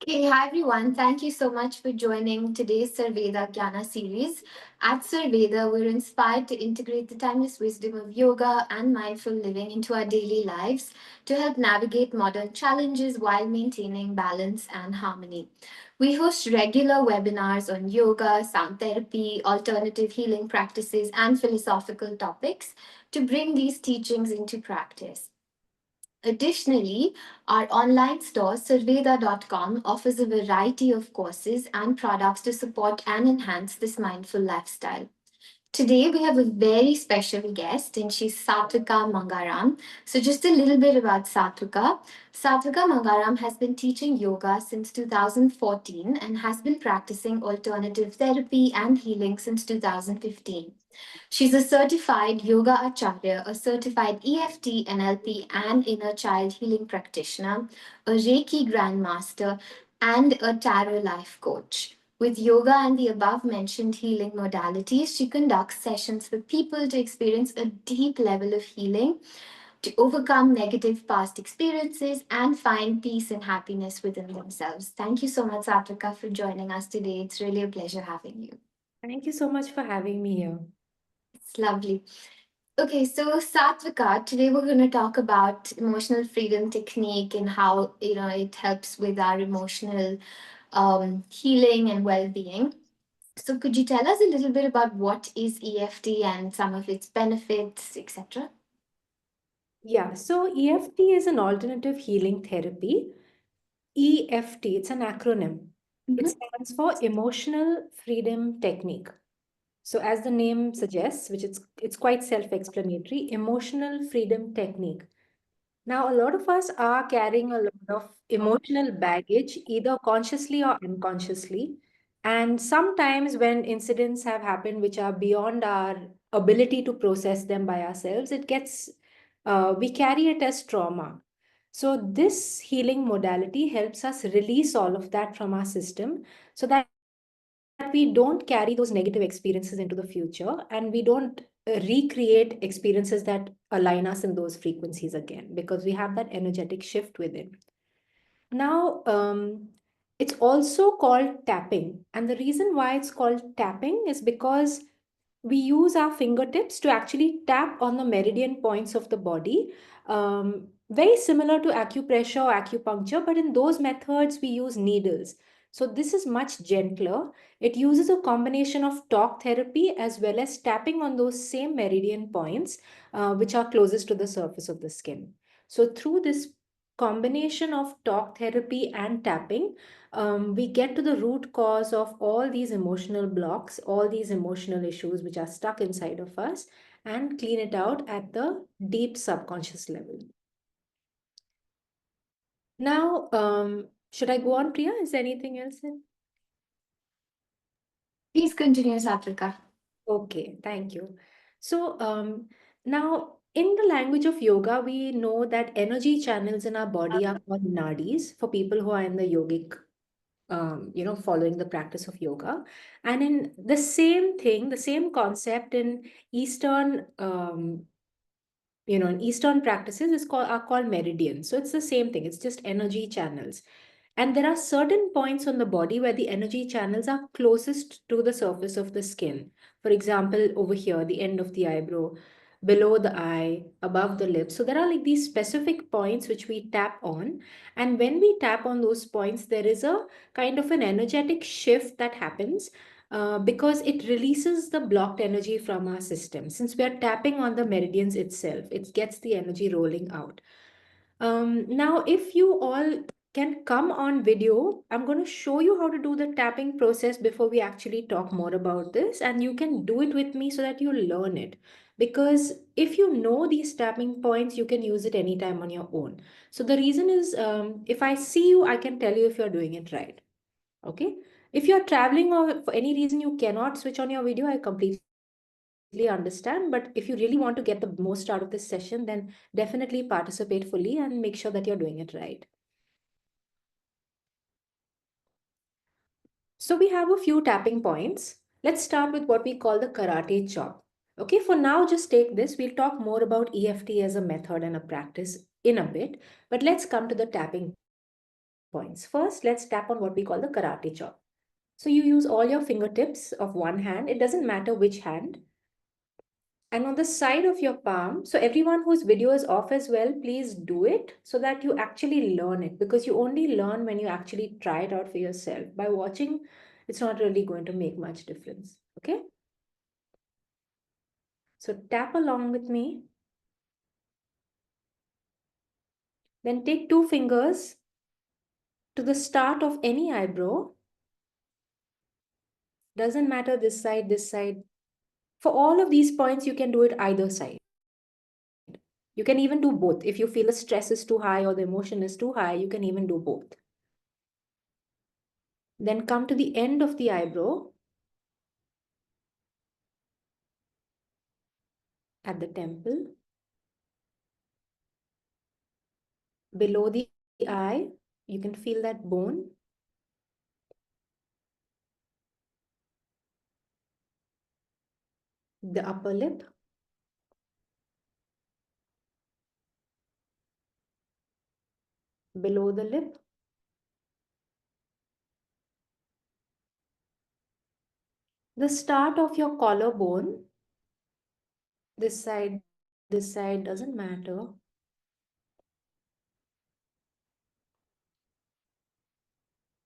Hey, hi everyone. Thank you so much for joining today's Sarveda Jnana series. At Sarveda, we're inspired to integrate the timeless wisdom of yoga and mindful living into our daily lives to help navigate modern challenges while maintaining balance and harmony. We host regular webinars on yoga, sound therapy, alternative healing practices, and philosophical topics to bring these teachings into practice. Additionally, our online store, Sarveda.com, offers a variety of courses and products to support and enhance this mindful lifestyle. Today, we have a very special guest, and she's Satvika Mangaram. So, just a little bit about Satvika. Satvika Mangaram has been teaching yoga since 2014 and has been practicing alternative therapy and healing since 2015. She's a certified yoga acharya, a certified EFT, NLP, and inner child healing practitioner, a Reiki grandmaster, and a tarot life coach. With yoga and the above mentioned healing modalities, she conducts sessions with people to experience a deep level of healing, to overcome negative past experiences, and find peace and happiness within themselves. Thank you so much, Satvika, for joining us today. It's really a pleasure having you. Thank you so much for having me here. It's lovely. Okay, so Satvika, today we're going to talk about emotional freedom technique and how it helps with our emotional healing and well-being. So, could you tell us a little bit about what is EFT and some of its benefits, etc.? Yeah, so EFT is an alternative healing therapy. EFT, it's an acronym. It Mm-hmm. stands for Emotional Freedom Technique. So as the name suggests, which it's quite self-explanatory, emotional freedom technique. Now, a lot of us are carrying a lot of emotional baggage, either consciously or unconsciously. And sometimes, when incidents have happened which are beyond our ability to process them by ourselves, we carry it as trauma. So, this healing modality helps us release all of that from our system so that we don't carry those negative experiences into the future and we don't recreate experiences that align us in those frequencies again because we have that energetic shift within. Now, it's also called tapping. And the reason why it's called tapping is because we use our fingertips to actually tap on the meridian points of the body. Very similar to acupressure or acupuncture, but in those methods, we use needles. So, this is much gentler. It uses a combination of talk therapy as well as tapping on those same meridian points, which are closest to the surface of the skin. So, through this combination of talk therapy and tapping, we get to the root cause of all these emotional blocks, all these emotional issues which are stuck inside of us, and clean it out at the deep subconscious level. Now, should I go on, Priya? Is there anything else? Please continue, Satvika. Okay, thank you. So, now in the language of yoga, we know that energy channels in our body are called nadis for people who are in the yogic following the practice of yoga. And in the same thing, the same concept in Eastern, in Eastern practices are called meridians. So it's the same thing. It's just energy channels. And there are certain points on the body where the energy channels are closest to the surface of the skin. For example, over here, the end of the eyebrow, below the eye, above the lips. So there are like these specific points which we tap on. And when we tap on those points, there is a kind of an energetic shift that happens because it releases the blocked energy from our system. Since we are tapping on the meridians itself, it gets the energy rolling out. Now, if you all can come on video, I'm going to show you how to do the tapping process before we actually talk more about this. And you can do it with me so that you learn it. Because if you know these tapping points, you can use it anytime on your own. So the reason is if I see you, I can tell you if you're doing it right. Okay. If you're traveling or for any reason you cannot switch on your video, I completely understand. But if you really want to get the most out of this session, then definitely participate fully and make sure that you're doing it right. So we have a few tapping points. Let's start with what we call the karate chop. Okay, for now, just take this. We'll talk more about EFT as a method and a practice in a bit, but let's come to the tapping points. points. First, let's tap on what we call the karate chop. So you use all your fingertips of one hand, it doesn't matter which hand, and on the side of your palm. So everyone whose video is off as well, please do it so that you actually learn it, because you only learn when you actually try it out for yourself. By watching, it's not really going to make much difference. Okay, so tap along with me. Then take two fingers to the start of any eyebrow. Doesn't matter this side, this side. For all of these points, you can do it either side. You can even do both. If you feel the stress is too high or the emotion is too high, you can even do both. Then come to the end of the eyebrow at the temple. Below the eye, you can feel that bone. The upper lip. Below the lip. The start of your collarbone. This side doesn't matter.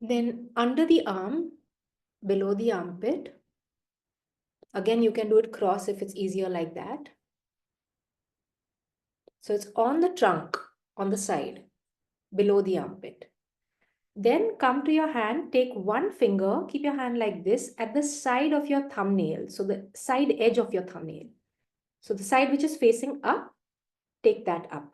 Then under the arm, below the armpit. Again, you can do it cross if it's easier like that. So it's on the trunk, on the side, below the armpit. Then come to your hand, take one finger, keep your hand like this at the side of your thumbnail. So the side edge of your thumbnail. So the side which is facing up, take that up.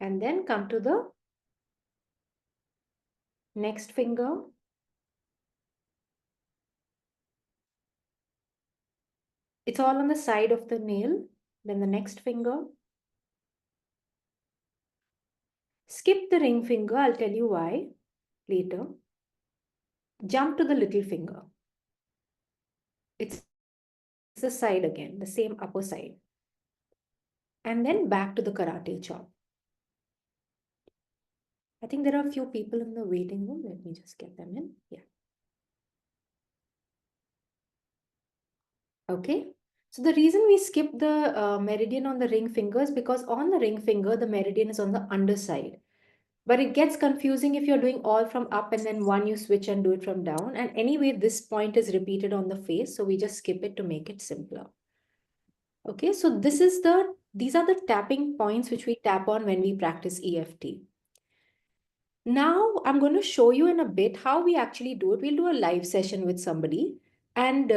And then come to the next finger. It's all on the side of the nail. Then the next finger. Skip the ring finger, I'll tell you why later. Jump to the little finger. It's the side again, the same upper side. And then back to the karate chop. I think there are a few people in the waiting room. Let me just get them in. Yeah. Okay. So the reason we skip the meridian on the ring finger is because on the ring finger, the meridian is on the underside. But it gets confusing if you're doing all from up and then one you switch and do it from down. And anyway, this point is repeated on the face. So we just skip it to make it simpler. Okay. So these are the tapping points which we tap on when we practice EFT. Now I'm going to show you in a bit how we actually do it. We'll do a live session with somebody. And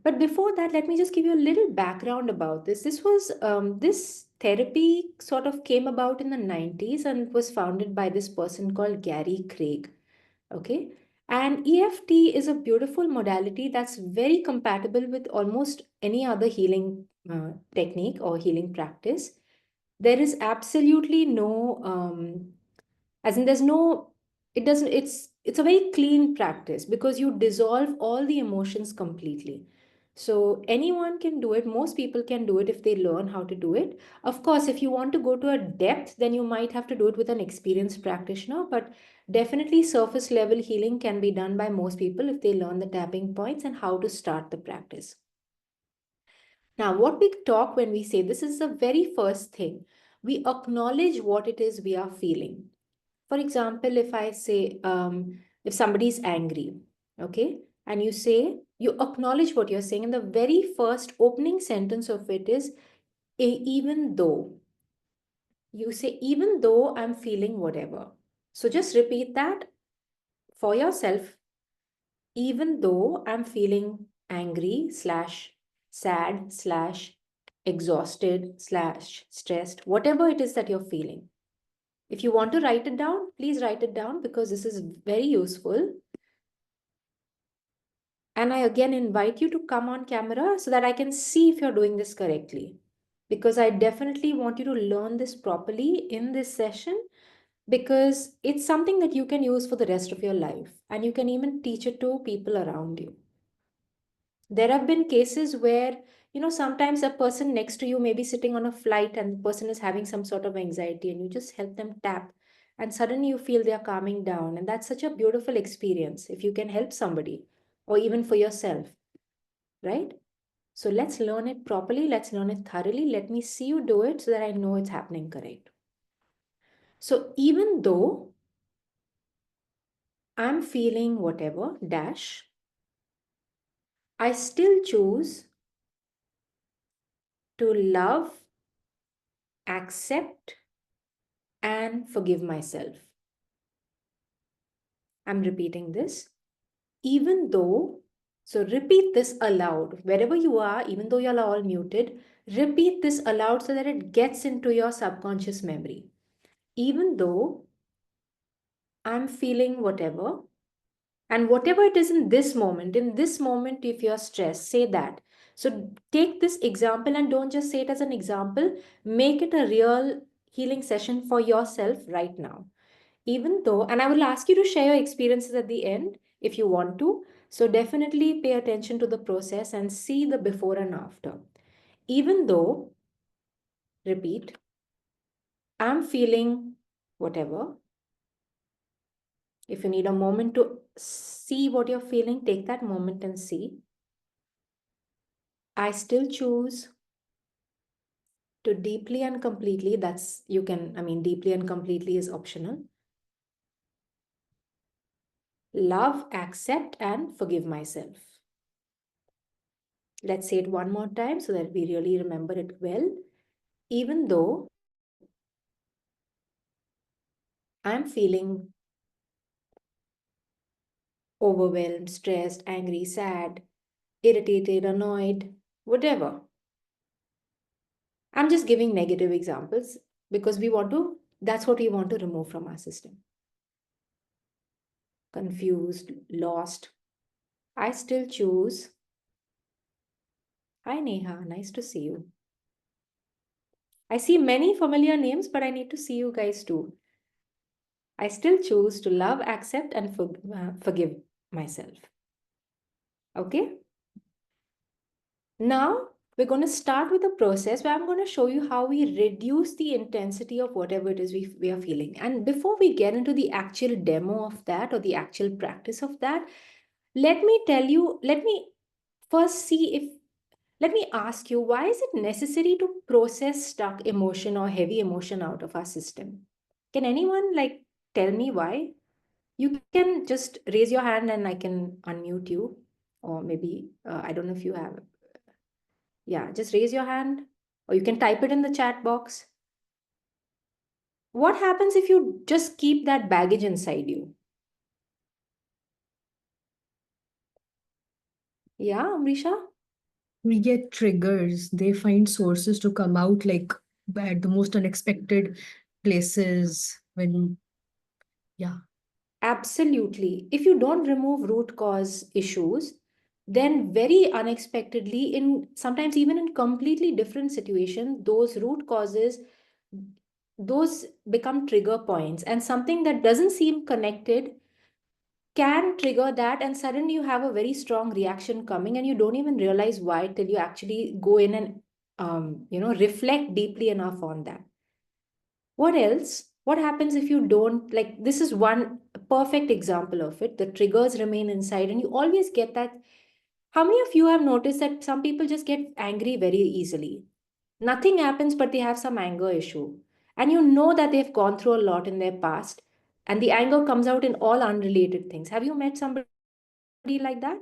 but before that, let me just give you a little background about this. This therapy sort of came about in the 90s and was founded by this person called Gary Craig. Okay. And EFT is a beautiful modality that's very compatible with almost any other healing technique or healing practice. There is absolutely no as in there's no it doesn't it's a very clean practice because you dissolve all the emotions completely. So anyone can do it, most people can do it if they learn how to do it. Of course, if you want to go to a depth, then you might have to do it with an experienced practitioner, but definitely surface level healing can be done by most people if they learn the tapping points and how to start the practice. Now, what we talk when we say this is the very first thing. We acknowledge what it is we are feeling. For example, if I say, if somebody is angry, okay, and you say, you acknowledge what you're saying, and the very first opening sentence of it is, even though. You say, even though I'm feeling whatever. So just repeat that for yourself. Even though I'm feeling angry slash sad slash exhausted slash stressed, whatever it is that you're feeling. If you want to write it down, please write it down because this is very useful. And I again invite you to come on camera so that I can see if you're doing this correctly. Because I definitely want you to learn this properly in this session because it's something that you can use for the rest of your life. And you can even teach it to people around you. There have been cases where, sometimes a person next to you may be sitting on a flight and the person is having some sort of anxiety, and you just help them tap, and suddenly you feel they are calming down. And that's such a beautiful experience if you can help somebody, or even for yourself, right? So let's learn it properly. Let's learn it thoroughly. Let me see you do it so that I know it's happening correct. So even though I'm feeling whatever, dash, I still choose to love, accept, and forgive myself. I'm repeating this. Even though, so repeat this aloud. Wherever you are, even though you're all muted, repeat this aloud so that it gets into your subconscious memory. Even though I'm feeling whatever, and whatever it is in this moment, if you're stressed, say that. So take this example and don't just say it as an example, make it a real healing session for yourself right now. Even though, and I will ask you to share your experiences at the end if you want to. So definitely pay attention to the process and see the before and after. Even though, repeat, I'm feeling whatever. If you need a moment to see what you're feeling, take that moment and see. I still choose to deeply and completely, that's, you can, I mean, deeply and completely is optional. Love, accept, and forgive myself. Let's say it one more time so that we really remember it well. Even though I'm feeling overwhelmed, stressed, angry, sad, irritated, annoyed, whatever. I'm just giving negative examples because that's what we want to remove from our system. Confused, lost. I still choose. Hi Neha, nice to see you. I see many familiar names, but I need to see you guys too. I still choose to love, accept, and forgive myself. Okay? Now, we're going to start with a process where I'm going to show you how we reduce the intensity of whatever it is we are feeling. And before we get into the actual demo of that or the actual practice of that, let me first see if, let me ask you, why is it necessary to process stuck emotion or heavy emotion out of our system? Can anyone tell me why? You can just raise your hand and I can unmute you. Or maybe, I don't know if you have. Yeah, just raise your hand or you can type it in the chat box. What happens if you just keep that baggage inside you? Yeah, Amrisha? We get triggers. They find sources to come out like at the most unexpected places when, yeah. Absolutely. If you don't remove root cause issues, then very unexpectedly, in sometimes even in completely different situations, those root causes, those become trigger points, and something that doesn't seem connected can trigger that, and suddenly you have a very strong reaction coming, and you don't even realize why till you actually go in and reflect deeply enough on that. What else? What happens if you don't, like, this is one perfect example of it. The triggers remain inside, and you always get that. How many of you have noticed that some people just get angry very easily? Nothing happens, but they have some anger issue. And you know that they've gone through a lot in their past, and the anger comes out in all unrelated things. Have you met somebody like that?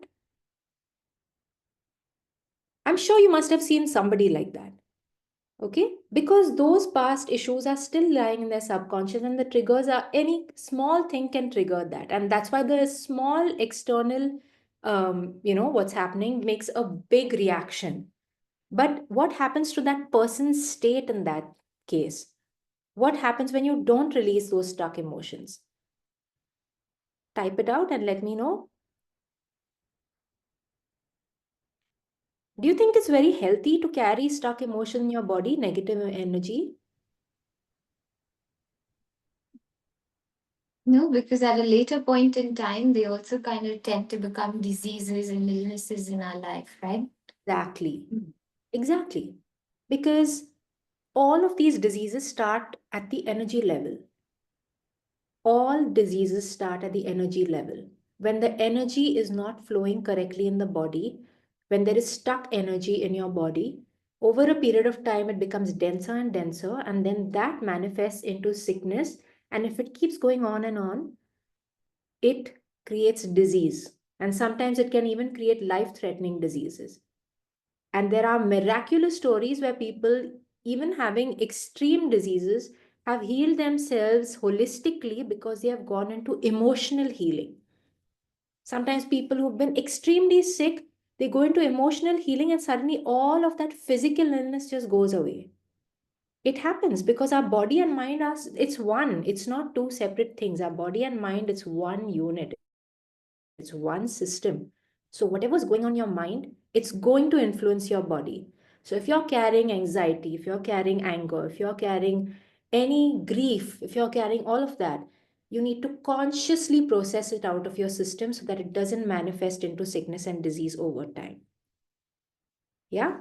I'm sure you must have seen somebody like that. Okay, because those past issues are still lying in their subconscious, and the triggers are, any small thing can trigger that, and that's why the small external what's happening makes a big reaction. But what happens to that person's state in that case? What happens when you don't release those stuck emotions? Type it out and let me know. Do you think it's very healthy to carry stuck emotion in your body, negative energy? No, because at a later point in time, they also kind of tend to become diseases and illnesses in our life, right? Exactly. Exactly. Because all of these diseases start at the energy level. All diseases start at the energy level. When the energy is not flowing correctly in the body, when there is stuck energy in your body, over a period of time it becomes denser and denser, and then that manifests into sickness. And if it keeps going on, it creates disease. And sometimes it can even create life threatening diseases. And there are miraculous stories where people, even having extreme diseases, have healed themselves holistically because they have gone into emotional healing. Sometimes people who've been extremely sick, they go into emotional healing and suddenly all of that physical illness just goes away. It happens because our body and mind are, it's one, it's not two separate things. Our body and mind, it's one unit, it's one system. So whatever's going on your mind, it's going to influence your body. So if you're carrying anxiety, if you're carrying anger, if you're carrying any grief, if you're carrying all of that, you need to consciously process it out of your system so that it doesn't manifest into sickness and disease over time. Yeah.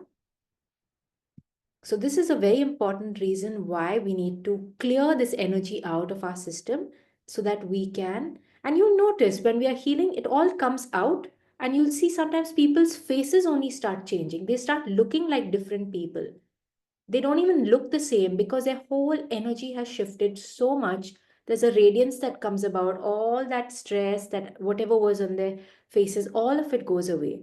So this is a very important reason why we need to clear this energy out of our system so that we can. And you'll notice when we are healing, it all comes out, and you'll see sometimes people's faces only start changing. They start looking like different people. They don't even look the same because their whole energy has shifted so much. There's a radiance that comes about, all that stress, that whatever was on their faces, all of it goes away.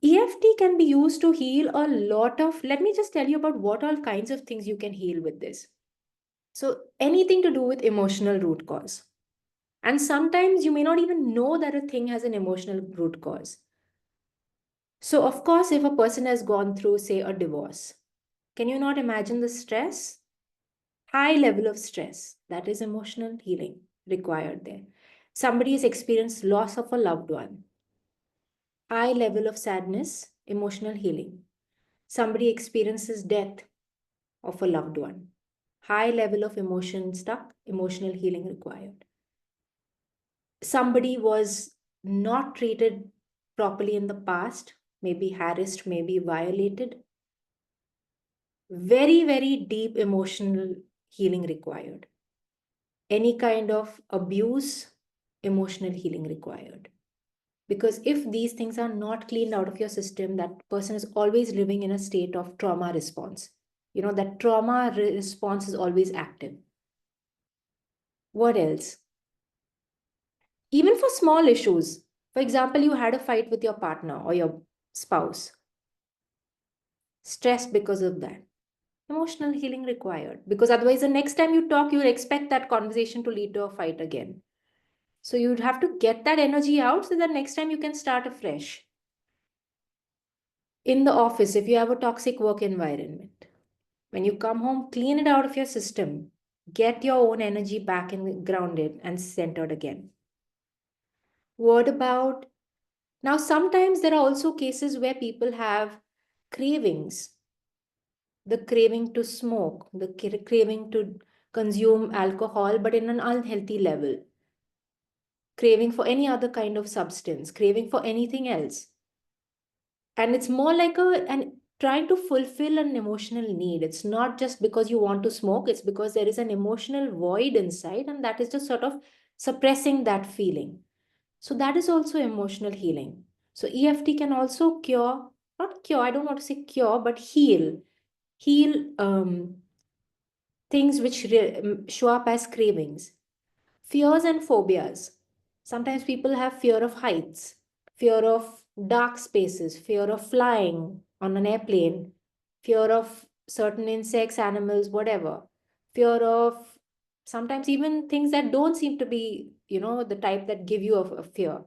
EFT can be used to heal a lot of. Let me just tell you about what all kinds of things you can heal with this. So, anything to do with emotional root cause. And sometimes you may not even know that a thing has an emotional root cause. So, of course, if a person has gone through, say, a divorce, can you not imagine the stress? High level of stress. That is emotional healing required there. Somebody has experienced loss of a loved one. High level of sadness, emotional healing. Somebody experiences death of a loved one. High level of emotion stuck, emotional healing required. Somebody was not treated properly in the past, maybe harassed, maybe violated. Very, very deep emotional healing required. Any kind of abuse, emotional healing required. Because if these things are not cleaned out of your system, that person is always living in a state of trauma response. You know, that trauma response is always active. What else? Even for small issues. For example, you had a fight with your partner or your spouse, stressed because of that. Emotional healing required. Because otherwise, the next time you talk, you will expect that conversation to lead to a fight again. So you'd have to get that energy out so that next time you can start afresh. In the office, if you have a toxic work environment, when you come home, clean it out of your system. Get your own energy back and grounded and centered again. What about now? Sometimes there are also cases where people have cravings, the craving to smoke, the craving to consume alcohol, but in an unhealthy level, craving for any other kind of substance, craving for anything else. And it's more like and trying to fulfill an emotional need. It's not just because you want to smoke, it's because there is an emotional void inside, and that is just sort of suppressing that feeling. So that is also emotional healing. So EFT can also cure, not cure, I don't want to say cure, but heal things which show up as cravings. Fears and phobias. Sometimes people have fear of heights, fear of dark spaces, fear of flying on an airplane, fear of certain insects, animals, whatever. Fear of sometimes even things that don't seem to be, the type that give you a fear.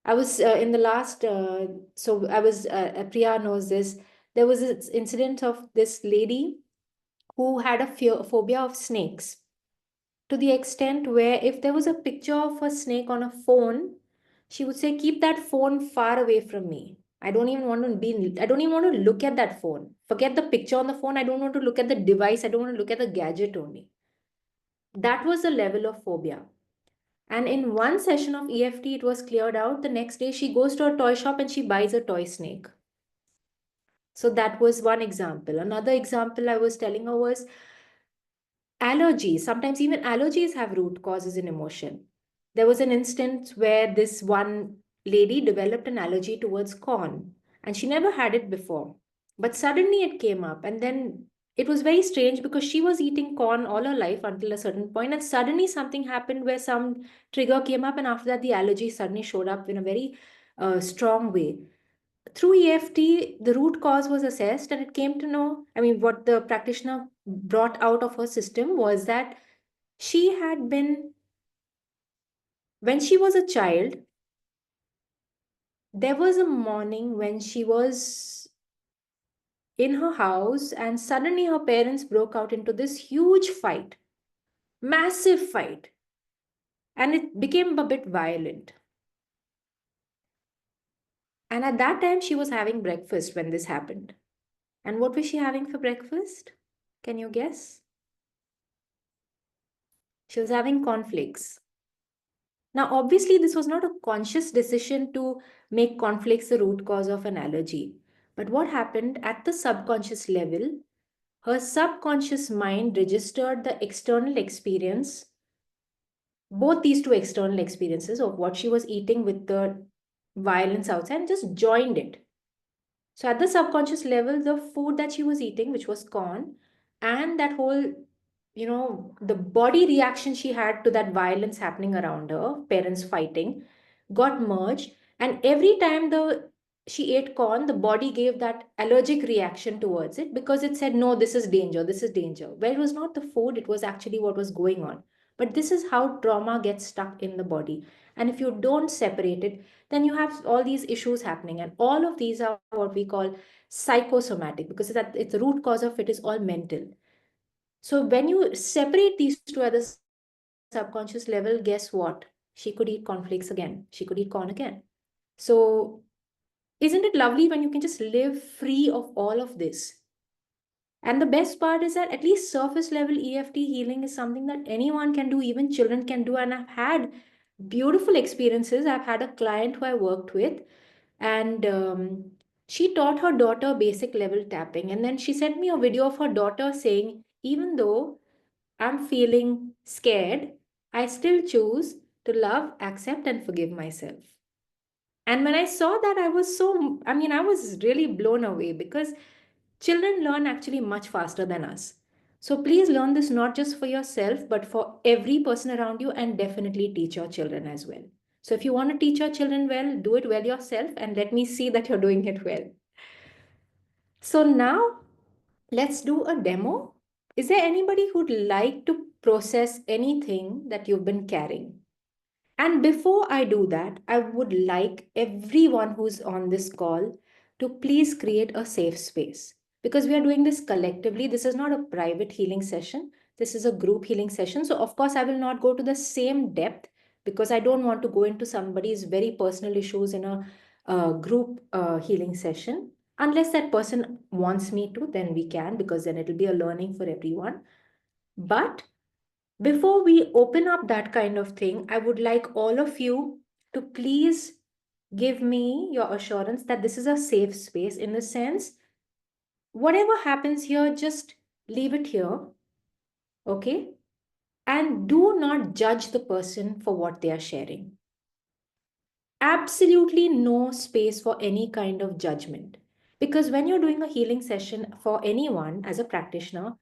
I was in the last, so I was, Priya knows this. There was this incident of this lady who had a phobia of snakes, to the extent where if there was a picture of a snake on a phone, she would say, keep that phone far away from me. I don't even want to I don't even want to look at that phone. Forget the picture on the phone. I don't want to look at the device. I don't want to look at the gadget only. That was the level of phobia. And in one session of EFT, it was cleared out. The next day, she goes to a toy shop and she buys a toy snake. So that was one example. Another example I was telling her was allergies. Sometimes even allergies have root causes in emotion. There was an instance where this one lady developed an allergy towards corn and she never had it before. But suddenly it came up, and then it was very strange because she was eating corn all her life until a certain point, and suddenly something happened where some trigger came up, and after that, the allergy suddenly showed up in a very strong way. Through EFT, the root cause was assessed, and it came to know. I mean, what the practitioner brought out of her system was that she had been, when she was a child, there was a morning when she was in her house, and suddenly her parents broke out into this huge fight, massive fight, and it became a bit violent. And at that time, she was having breakfast when this happened. And what was she having for breakfast? Can you guess? She was having cornflakes. Now, obviously, this was not a conscious decision to make cornflakes the root cause of an allergy. But what happened at the subconscious level, her subconscious mind registered the external experience, both these two external experiences of what she was eating with the violence outside, and just joined it. So at the subconscious level, the food that she was eating, which was corn, and that whole, the body reaction she had to that violence happening around her, parents fighting, got merged. And every time she ate corn, the body gave that allergic reaction towards it because it said, no, this is danger, this is danger. Where it was not the food, it was actually what was going on. But this is how trauma gets stuck in the body. And if you don't separate it, then you have all these issues happening. And all of these are what we call psychosomatic, because it's the root cause of it is all mental. So when you separate these two at the subconscious level, guess what? She could eat cornflakes again. She could eat corn again. So isn't it lovely when you can just live free of all of this? And the best part is that at least surface level EFT healing is something that anyone can do, even children can do. And I've had beautiful experiences. I've had a client who I worked with, and she taught her daughter basic level tapping. And then she sent me a video of her daughter saying, even though I'm feeling scared, I still choose to love, accept, and forgive myself. And when I saw that, I was really blown away because children learn actually much faster than us. So please learn this not just for yourself, but for every person around you, and definitely teach your children as well. So if you want to teach your children well, do it well yourself and let me see that you're doing it well. So now let's do a demo. Is there anybody who'd like to process anything that you've been carrying? And before I do that, I would like everyone who's on this call to please create a safe space, because we are doing this collectively. This is not a private healing session. This is a group healing session. So, of course, I will not go to the same depth because I don't want to go into somebody's very personal issues in a group healing session. Unless that person wants me to, then we can, because then it'll be a learning for everyone. But before we open up that kind of thing, I would like all of you to please give me your assurance that this is a safe space, in the sense, whatever happens here, just leave it here, okay? And do not judge the person for what they are sharing. Absolutely no space for any kind of judgment. Because when you're doing a healing session for anyone as a practitioner,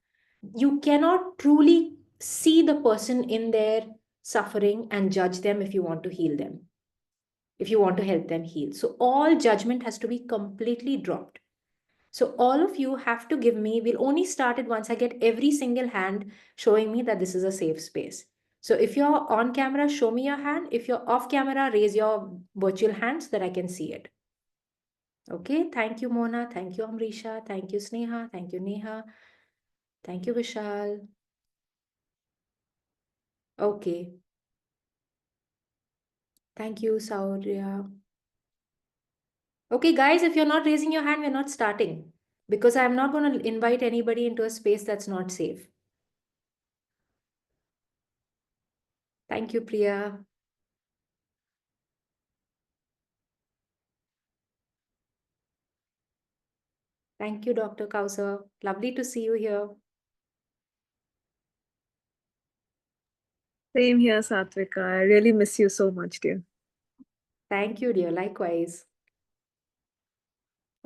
you cannot truly see the person in their suffering and judge them if you want to heal them, if you want to help them heal. So all judgment has to be completely dropped. So all of you have to give me, we'll only start it once I get every single hand showing me that this is a safe space. So if you're on camera, show me your hand. If you're off camera, raise your virtual hand so that I can see it. Okay, thank you, Mona. Thank you, Amrisha. Thank you, Sneha. Thank you, Neha. Thank you, Vishal. Okay, thank you, Saurya. Okay, guys, if you're not raising your hand, we're not starting, because I'm not going to invite anybody into a space that's not safe. Thank you, Priya. Thank you, Dr. Kausar. Lovely to see you here. Same here, Satvika. I really miss you so much, dear. Thank you, dear. Likewise.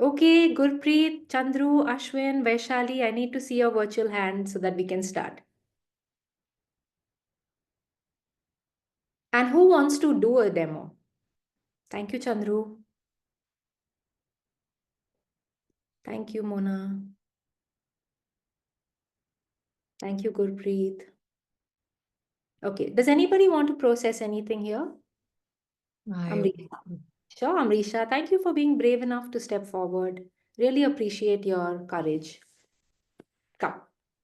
Okay, Gurpreet, Chandru, Ashwin, Vaishali, I need to see your virtual hand so that we can start. And who wants to do a demo? Thank you, Chandru. Thank you, Mona. Thank you, Gurpreet. Okay, does anybody want to process anything here? I Amrisha. Sure, Amrisha. Thank you for being brave enough to step forward. Really appreciate your courage. Come,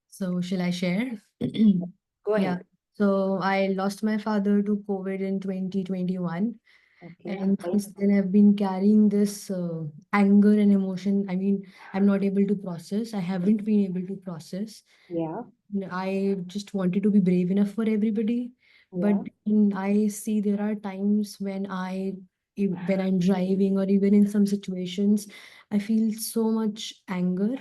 So shall I share? go Yeah. ahead. So I lost my father to COVID in 2021. Okay. And since then, I've been carrying this anger and emotion. I mean, I'm not able to process. I haven't been able to process. Yeah, I just wanted to be brave enough for everybody. But yeah, I see there are times when when I'm driving or even in some situations, I feel so much anger.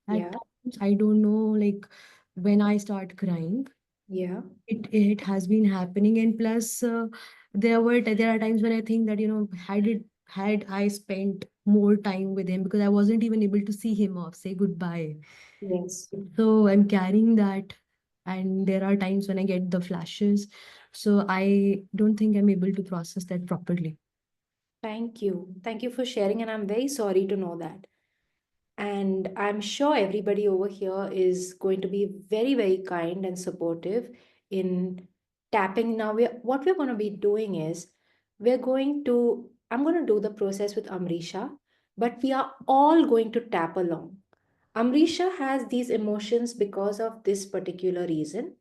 At yeah, times, I don't know, like when I start crying, yeah. it has been happening. And plus, there are times when I think that, had I spent more time with him, because I wasn't even able to see him off, say goodbye. Yes. So I'm carrying that, and there are times when I get the flashes. So I don't think I'm able to process that properly. Thank you. Thank you for sharing, and I'm very sorry to know that. And I'm sure everybody over here is going to be very, very kind and supportive in tapping. Now, what we're going to be doing is I'm going to do the process with Amrisha, but we are all going to tap along. Amrisha has these emotions because of this particular reason,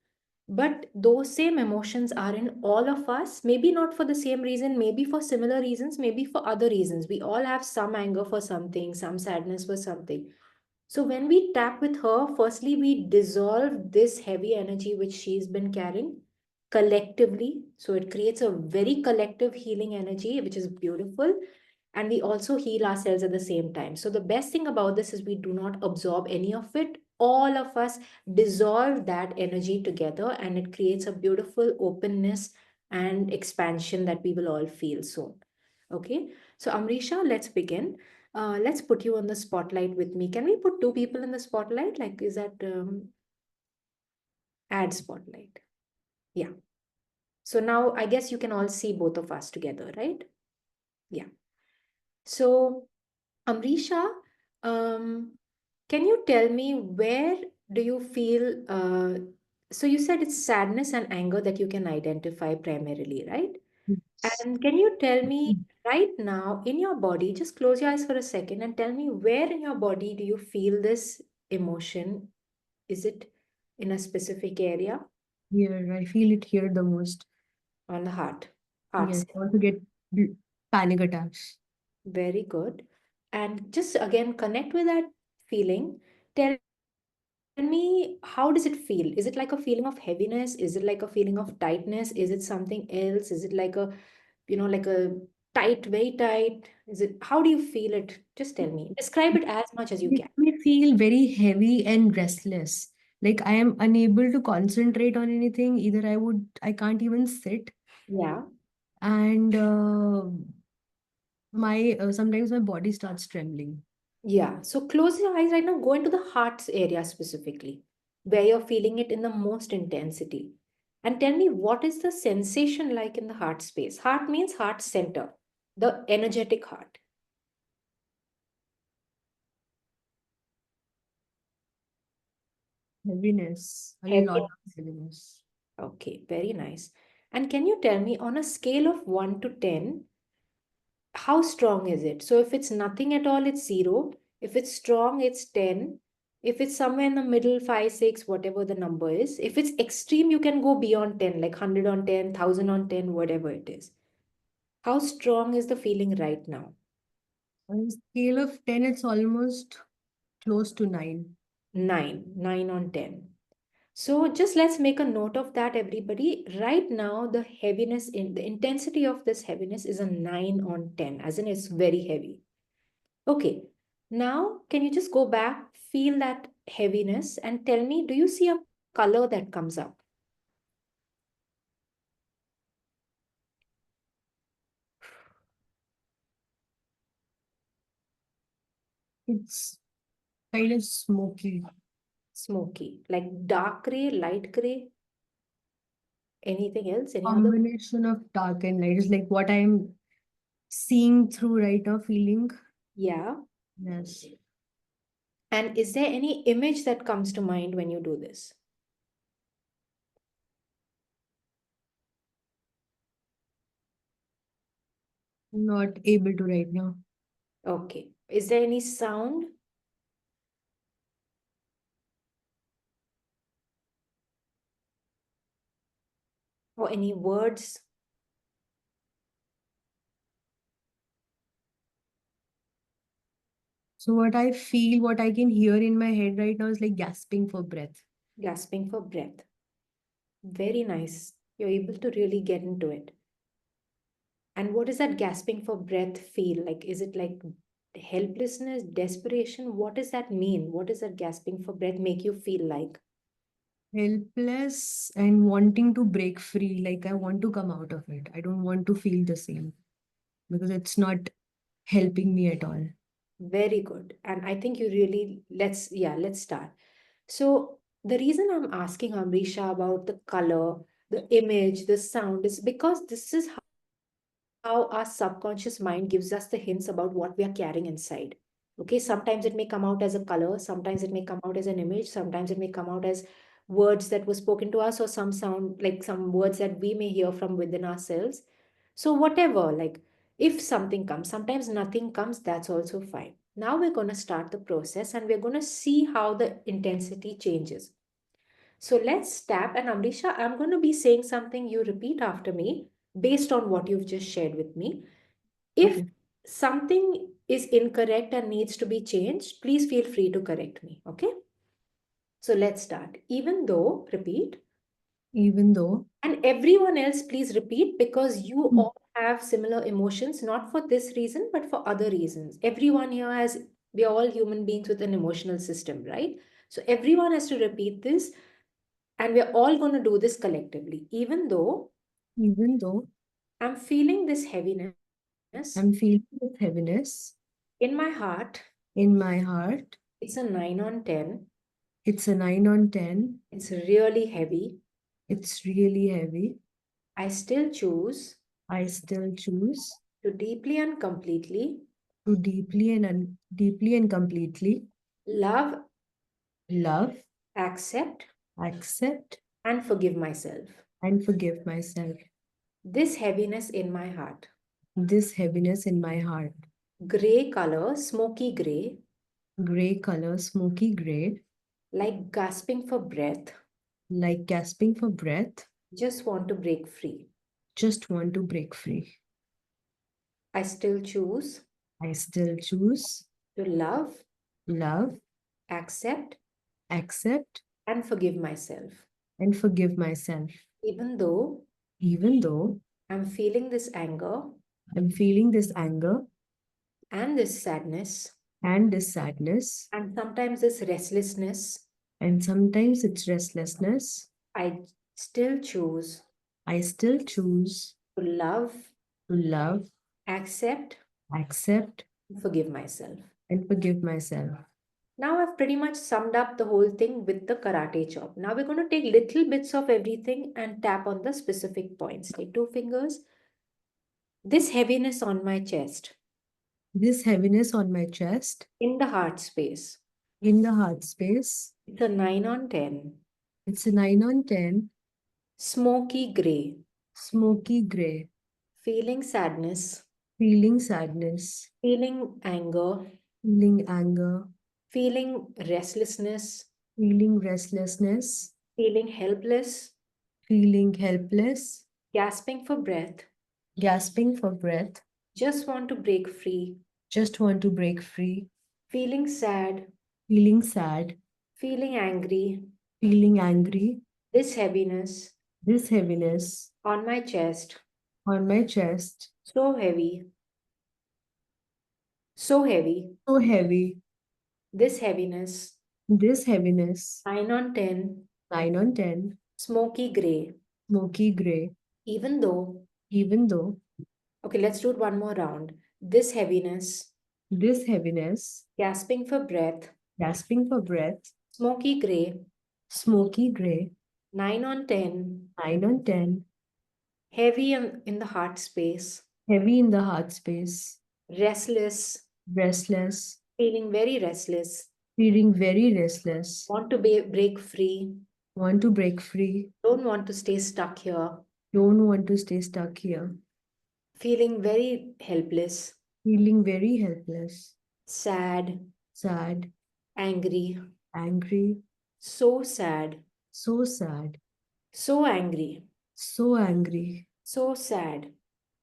but those same emotions are in all of us, maybe not for the same reason, maybe for similar reasons, maybe for other reasons. We all have some anger for something, some sadness for something. So when we tap with her, firstly, we dissolve this heavy energy which she's been carrying collectively. So it creates a very collective healing energy, which is beautiful. And we also heal ourselves at the same time. So the best thing about this is we do not absorb any of it. All of us dissolve that energy together, and it creates a beautiful openness and expansion that we will all feel soon. Okay, so Amrisha, let's begin. Let's put you on the spotlight with me. Can we put two people in the spotlight? Like, is that add spotlight? Yeah. So now I guess you can all see both of us together, right? Yeah. So, Amrisha, um, can you tell me where do you feel? So you said it's sadness and anger that you can identify primarily, right? Yes. And can you tell me right now in your body, just close your eyes for a second and tell me where in your body do you feel this emotion? Is it in a specific area Here, I feel it here the most. on the heart? Heart Yes, center. I also get panic attacks. Very good. And just again connect with that feeling. Tell me, how does it feel? Is it like a feeling of heaviness? Is it like a feeling of tightness? Is it something else? Is it like a, like a tight, very tight? Is it, how do you feel it? Just tell me. Describe it as much as you Makes can. me feel very heavy and restless. Like I am unable to concentrate on anything. I can't even sit. Yeah. And my sometimes my body starts trembling. Yeah. So close your eyes right now. Go into the heart's area specifically, where you're feeling it in the most intensity. And tell me, what is the sensation like in the heart space? Heart means heart center, the energetic heart. Heaviness, a lot Heavy. of heaviness. Okay, very nice. And can you tell me on a scale of 1 to 10, how strong is it? So if it's nothing at all, it's 0. If it's strong, it's 10. If it's somewhere in the middle, 5, 6, whatever the number is. If it's extreme, you can go beyond 10, like 100 on 10, 1000 on 10, whatever it is. How strong is the feeling right now? On a scale of 10, it's almost close to 9. 9, 9 on 10. So just let's make a note of that, everybody. Right now, the heaviness in the intensity of this heaviness is a 9 on 10, as in it's very heavy. Okay. Now, can you just go back, feel that heaviness, and tell me, do you see a color that comes up? It's kind of smoky. Smoky, like dark gray, light gray, anything else, any other? Combination of dark and light is like what I'm seeing through right now, feeling. Yeah. Yes. And is there any image that comes to mind when you do this? Not able to right now. Okay. Is there any sound? Or any words? So what I feel, what I can hear in my head right now is like gasping for breath. Gasping for breath. Very nice. You're able to really get into it. And what does that gasping for breath feel like? Is it like helplessness, desperation? What does that mean? What does that gasping for breath make you feel like? Helpless and wanting to break free. Like I want to come out of it. I don't want to feel the same because it's not helping me at all. Very good. And I think you really, let's start. So the reason I'm asking Amrisha about the color, the image, the sound is because this is how our subconscious mind gives us the hints about what we are carrying inside. Okay, sometimes it may come out as a color, sometimes it may come out as an image, sometimes it may come out as words that were spoken to us, or some sound like some words that we may hear from within ourselves. So, whatever, like if something comes, sometimes nothing comes, that's also fine. Now we're going to start the process and we're going to see how the intensity changes. So let's tap, and Amrisha, I'm going to be saying something, you repeat after me based on what you've just shared with me. If Okay. something is incorrect and needs to be changed, please feel free to correct me. Okay. So let's start. Even though, repeat, Even though. and everyone else, please repeat because you Mm. all have similar emotions, not for this reason, but for other reasons. Everyone here has, we are all human beings with an emotional system, right? So everyone has to repeat this, and we're all going to do this collectively. Even though Even though I'm feeling this heaviness I'm feeling this heaviness in my heart, in my heart, it's a 9 on 10. it's a 9 on 10. It's really heavy. It's really heavy. I still choose I still choose to deeply and completely to deeply and completely love, love, accept, accept, and forgive myself. and forgive myself. This heaviness in my heart, This heaviness in my heart, gray color, smoky gray, gray color, smoky gray, like gasping for breath, like gasping for breath, just want to break free. just want to break free. I still choose I still choose to love, love, accept, accept, and forgive myself. and forgive myself. Even though Even though I'm feeling this anger I'm feeling this anger and this sadness, and this sadness, and sometimes this restlessness, and sometimes it's restlessness, I still choose I still choose to love, to love, accept, accept, and forgive myself. and forgive myself. Now I've pretty much summed up the whole thing with the karate chop. Now we're going to take little bits of everything and tap on the specific points. Take two fingers. This heaviness on my chest, This heaviness on my chest, in the heart space. in the heart space, It's a 9 on 10. it's a 9 on 10, Smoky gray. smoky gray, Feeling sadness, feeling sadness, feeling anger, feeling anger, feeling restlessness, feeling restlessness, feeling helpless, feeling helpless, gasping for breath, gasping for breath, just want to break free, just want to break free, feeling sad, feeling sad, feeling angry, feeling angry, this heaviness this heaviness on my chest, on my chest, so heavy, so heavy, so heavy, this heaviness, this heaviness, 9 on 10, 9 on 10, smoky gray, smoky gray, even though, even though okay, let's do it one more round. This heaviness, this heaviness, gasping for breath, gasping for breath, smoky gray, smoky gray, 9 on 10, 9 on 10, heavy in the heart space, heavy in the heart space, restless, restless, feeling very restless, feeling very restless, want to break free, want to break free, don't want to stay stuck here, don't want to stay stuck here, feeling very helpless, feeling very helpless, sad, sad, angry, angry, so sad, so sad, so angry, so angry, so sad.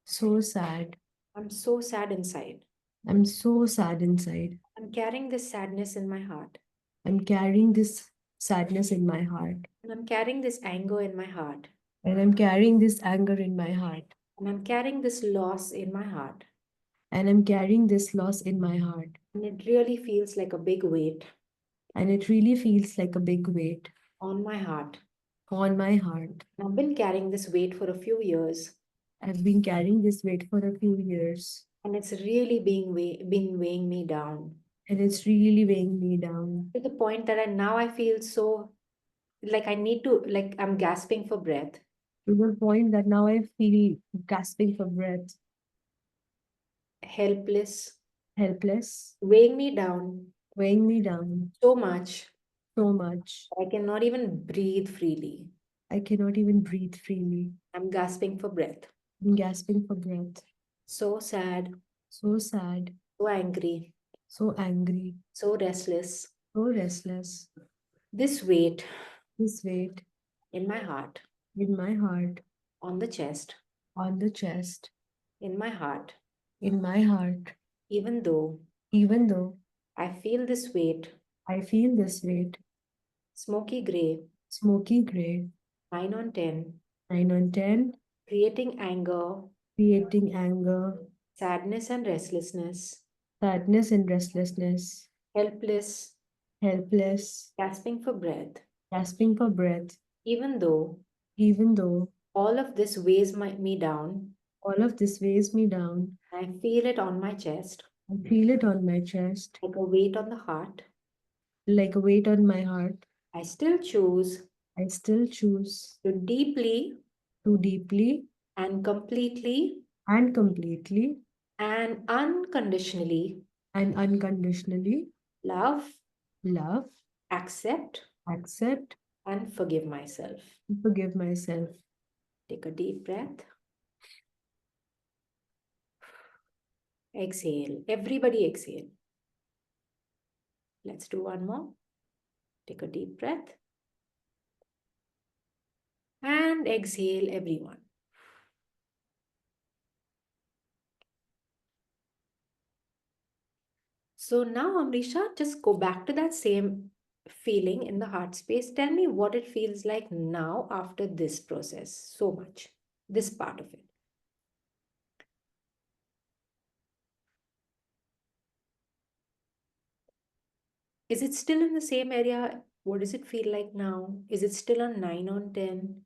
so sad. I'm so sad inside. I'm so sad inside. I'm carrying this sadness in my heart. I'm carrying this sadness in my heart. And I'm carrying this anger in my heart. And I'm carrying this anger in my heart. And I'm carrying this loss in my heart. And I'm carrying this loss in my heart. And it really feels like a big weight And it really feels like a big weight on my heart. on my heart. And I've been carrying this weight for a few years. I've been carrying this weight for a few years. And it's really been weighing me down. And it's really weighing me down. To the point that I feel so like I need to, like I'm gasping for breath. To the point that now I feel gasping for breath, Helpless, helpless, weighing me down weighing me down so much so much. I cannot even breathe freely. I cannot even breathe freely. I'm gasping for breath. I'm gasping for breath. So sad, So sad, so angry, so angry, so restless. so restless. This weight This weight in my heart, in my heart, on the chest, on the chest, in my heart, in my heart, even though even though I feel this weight, I feel this weight, smoky gray, smoky gray, 9 on 10, 9 on 10, creating anger, creating anger, sadness and restlessness, sadness and restlessness, helpless, helpless, gasping for breath, gasping for breath, even though even though all of this weighs me down. all of this weighs me down. I feel it on my chest, I feel it on my chest, like a weight on the heart. like a weight on my heart. I still choose I still choose to deeply to deeply and completely and completely and unconditionally and unconditionally love, love, accept, accept, and forgive myself. and forgive myself. Take a deep breath. Exhale. Everybody exhale. Let's do one more. Take a deep breath. And exhale, everyone. So now, Amrisha, just go back to that same feeling in the heart space. Tell me what it feels like now after this process. So much. This part of it. Is it still in the same area? What does it feel like now? Is it still a 9 on 10?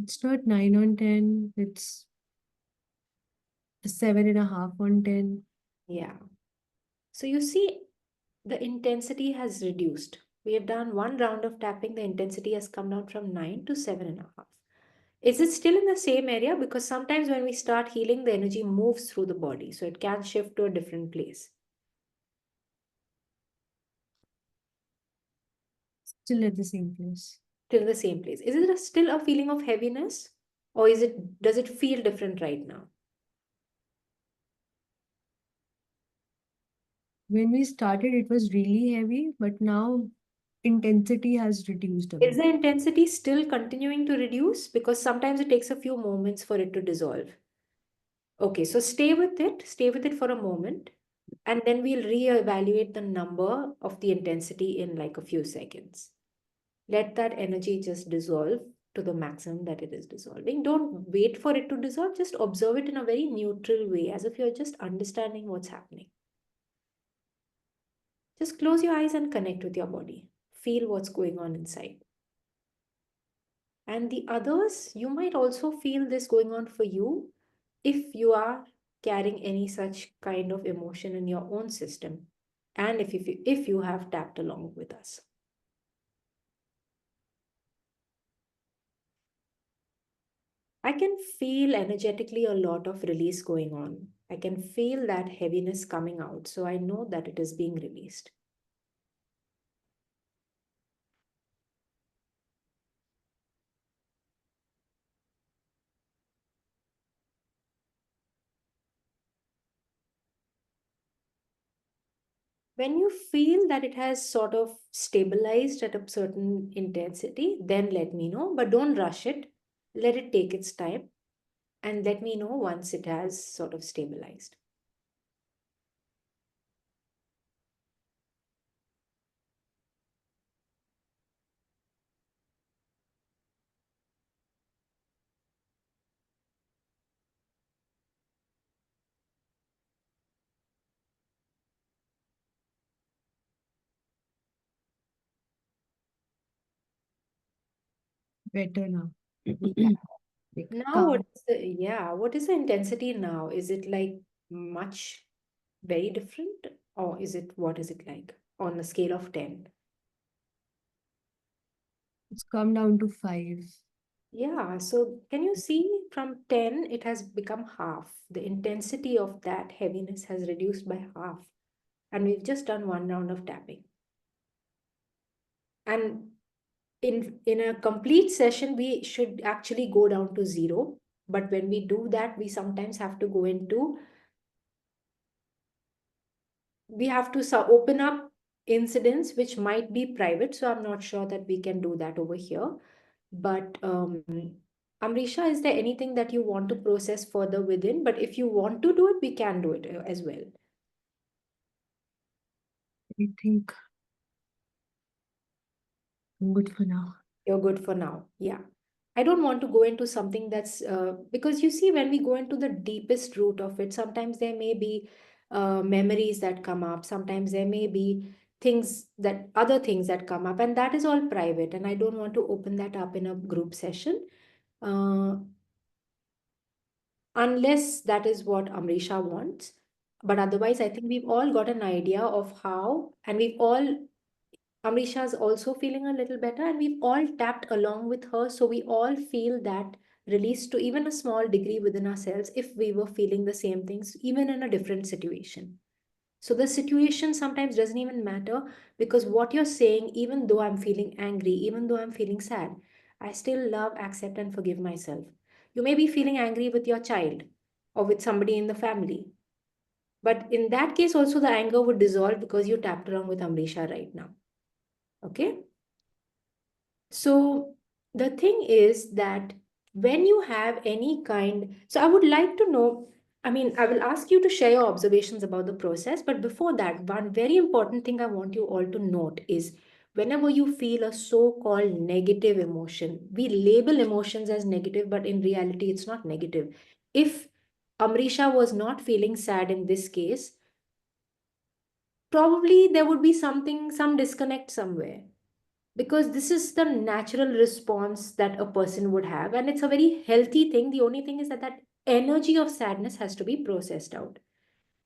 It's not 9 on 10, it's a 7.5 on 10. Yeah. So you see, the intensity has reduced. We have done one round of tapping, the intensity has come down from 9 to 7.5. Is it still in the same area? Because sometimes when we start healing, the energy moves through the body, so it can shift to a different place. Still at the same place. Still the same place. Is it still a feeling of heaviness? Or does it feel different right now? When we started, it was really heavy, but now intensity has reduced a Is bit. the intensity still continuing to reduce? Because sometimes it takes a few moments for it to dissolve. Okay, so stay with it for a moment, and then we'll reevaluate the number of the intensity in like a few seconds. let that energy just dissolve to the maximum that it is dissolving. Don't wait for it to dissolve, just observe it in a very neutral way, as if you're just understanding what's happening. Just close your eyes and connect with your body. Feel what's going on inside. And the others, you might also feel this going on for you if you are carrying any such kind of emotion in your own system, and if you have tapped along with us. I can feel energetically a lot of release going on. I can feel that heaviness coming out, so I know that it is being released. When you feel that it has sort of stabilized at a certain intensity, then let me know, but don't rush it. Let it take its time and let me know once it has sort of stabilized. Better now. Yeah. Like Now, calm. what is the intensity now? Is it like much very different, or what is it like on a scale of 10? It's come down to 5. Yeah, so can you see from 10, it has become half. The intensity of that heaviness has reduced by half. And we've just done one round of tapping. And in a complete session, we should actually go down to 0. But when we do that, we sometimes have to go into, we have to open up incidents which might be private. So I'm not sure that we can do that over here. But Amrisha, is there anything that you want to process further within? But if you want to do it, we can do it as well. I think I'm good for now. You're good for now. Yeah. I don't want to go into something that's because you see, when we go into the deepest root of it, sometimes there may be memories that come up, sometimes there may be other things that come up, and that is all private. And I don't want to open that up in a group session. Uh, unless that is what Amrisha wants. But otherwise, I think we've all got an idea of how, and Amrisha is also feeling a little better, and we've all tapped along with her. So we all feel that release to even a small degree within ourselves if we were feeling the same things, even in a different situation. So the situation sometimes doesn't even matter, because what you're saying, even though I'm feeling angry, even though I'm feeling sad, I still love, accept, and forgive myself. You may be feeling angry with your child or with somebody in the family. But in that case, also the anger would dissolve because you tapped along with Amrisha right now. Okay? So the thing is that when you have any kind, so I would like to know, I mean, I will ask you to share your observations about the process, but before that, one very important thing I want you all to note is whenever you feel a so-called negative emotion, we label emotions as negative, but in reality, it's not negative. If Amrisha was not feeling sad in this case, probably there would be some disconnect somewhere, because this is the natural response that a person would have, and it's a very healthy thing. The only thing is that that energy of sadness has to be processed out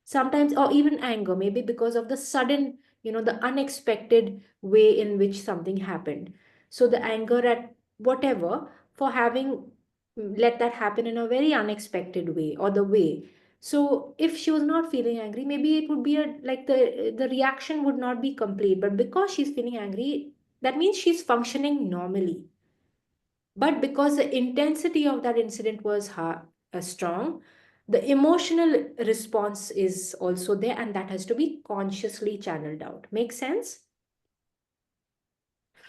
sometimes, or even anger, maybe because of the sudden, the unexpected way in which something happened. So the anger at whatever, for having let that happen in a very unexpected way, or the way. So if she was not feeling angry, maybe it would be like the reaction would not be complete, but because she's feeling angry, that means she's functioning normally. But because the intensity of that incident was strong, the emotional response is also there, and that has to be consciously channeled out. Make sense?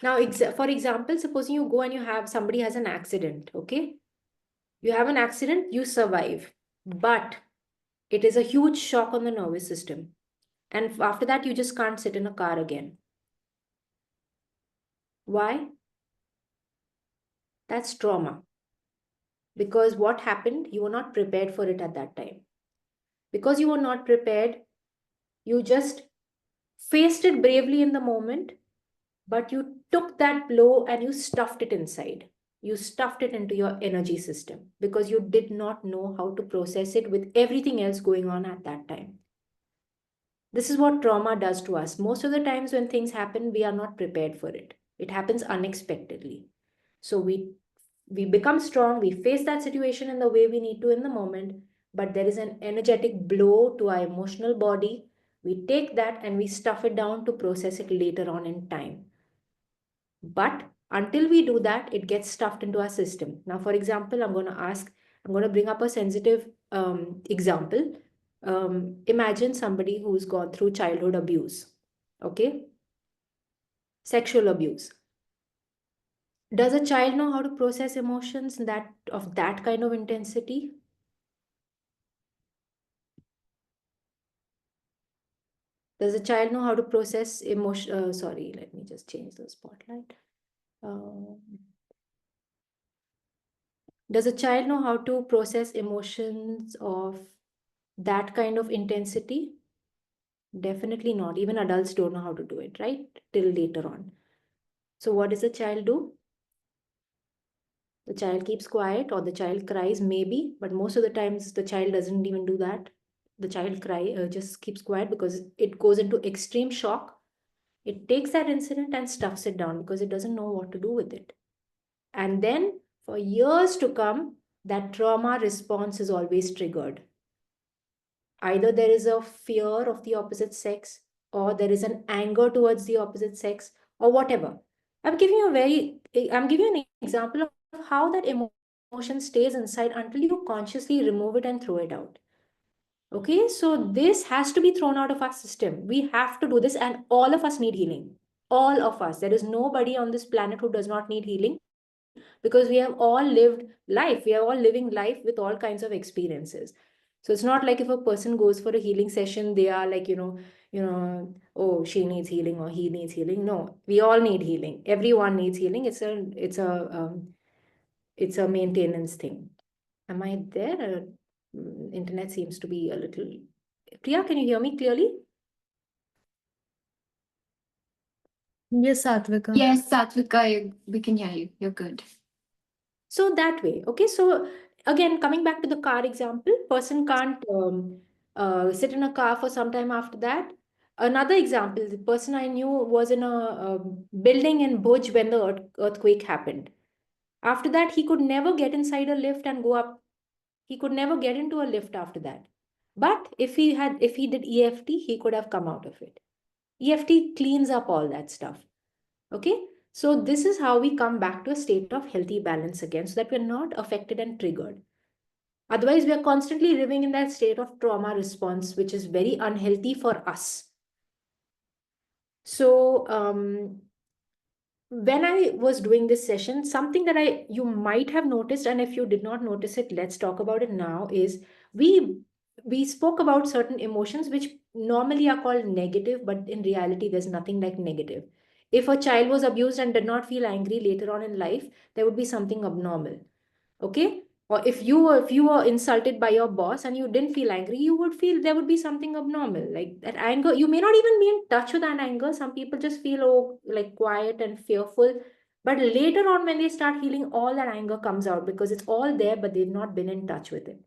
Now, for example, supposing you go and somebody has an accident, okay? You have an accident, you survive, but it is a huge shock on the nervous system. And after that, you just can't sit in a car again. Why? That's trauma. Because what happened, you were not prepared for it at that time. Because you were not prepared, you just faced it bravely in the moment, but you took that blow and you stuffed it inside. You stuffed it into your energy system because you did not know how to process it with everything else going on at that time. This is what trauma does to us. Most of the times when things happen, we are not prepared for it. It happens unexpectedly. So we become strong, we face that situation in the way we need to in the moment, but there is an energetic blow to our emotional body. We take that and we stuff it down to process it later on in time. But until we do that, it gets stuffed into our system. Now, for example, I'm going to bring up a sensitive example. Imagine somebody who's gone through childhood abuse, okay? Sexual abuse. Does a child know how to process emotions that of that kind of intensity? Does a child know how to process emotion? Sorry, let me just change the spotlight. Um, does a child know how to process emotions of that kind of intensity? Definitely not. Even adults don't know how to do it, right? Till later on. So, what does a child do? The child keeps quiet or the child cries, maybe, but most of the times the child doesn't even do that. The child just keeps quiet because it goes into extreme shock. It takes that incident and stuffs it down because it doesn't know what to do with it. And then for years to come, that trauma response is always triggered. Either there is a fear of the opposite sex, or there is an anger towards the opposite sex, or whatever. I'm giving you an example of how that emotion stays inside until you consciously remove it and throw it out. Okay, so this has to be thrown out of our system. We have to do this, and all of us need healing. All of us. There is nobody on this planet who does not need healing because we have all lived life. We are all living life with all kinds of experiences. So it's not like if a person goes for a healing session, they are like, oh, she needs healing or he needs healing. No, we all need healing. Everyone needs healing. It's a maintenance thing. Am I there? Internet seems to be a little. Priya, can you hear me clearly? Yes, Satvika. Yes, Satvika, we can hear you. You're good. So that way, okay. So again, coming back to the car example, person can't sit in a car for some time after that. Another example, the person I knew was in a building in Bhuj when the earthquake happened. After that, he could never get inside a lift and go up. He could never get into a lift after that. But if he did EFT, he could have come out of it. EFT cleans up all that stuff. Okay. So this is how we come back to a state of healthy balance again, so that we're not affected and triggered. Otherwise, we are constantly living in that state of trauma response, which is very unhealthy for us. So when I was doing this session, something that you might have noticed, and if you did not notice it, let's talk about it now, is we spoke about certain emotions which normally are called negative, but in reality, there's nothing like negative. If a child was abused and did not feel angry later on in life, there would be something abnormal. Okay? Or if you were insulted by your boss and you didn't feel angry, you would feel there would be something abnormal. Like that anger, you may not even be in touch with that anger. Some people just feel like quiet and fearful. But later on, when they start healing, all that anger comes out because it's all there, but they've not been in touch with it.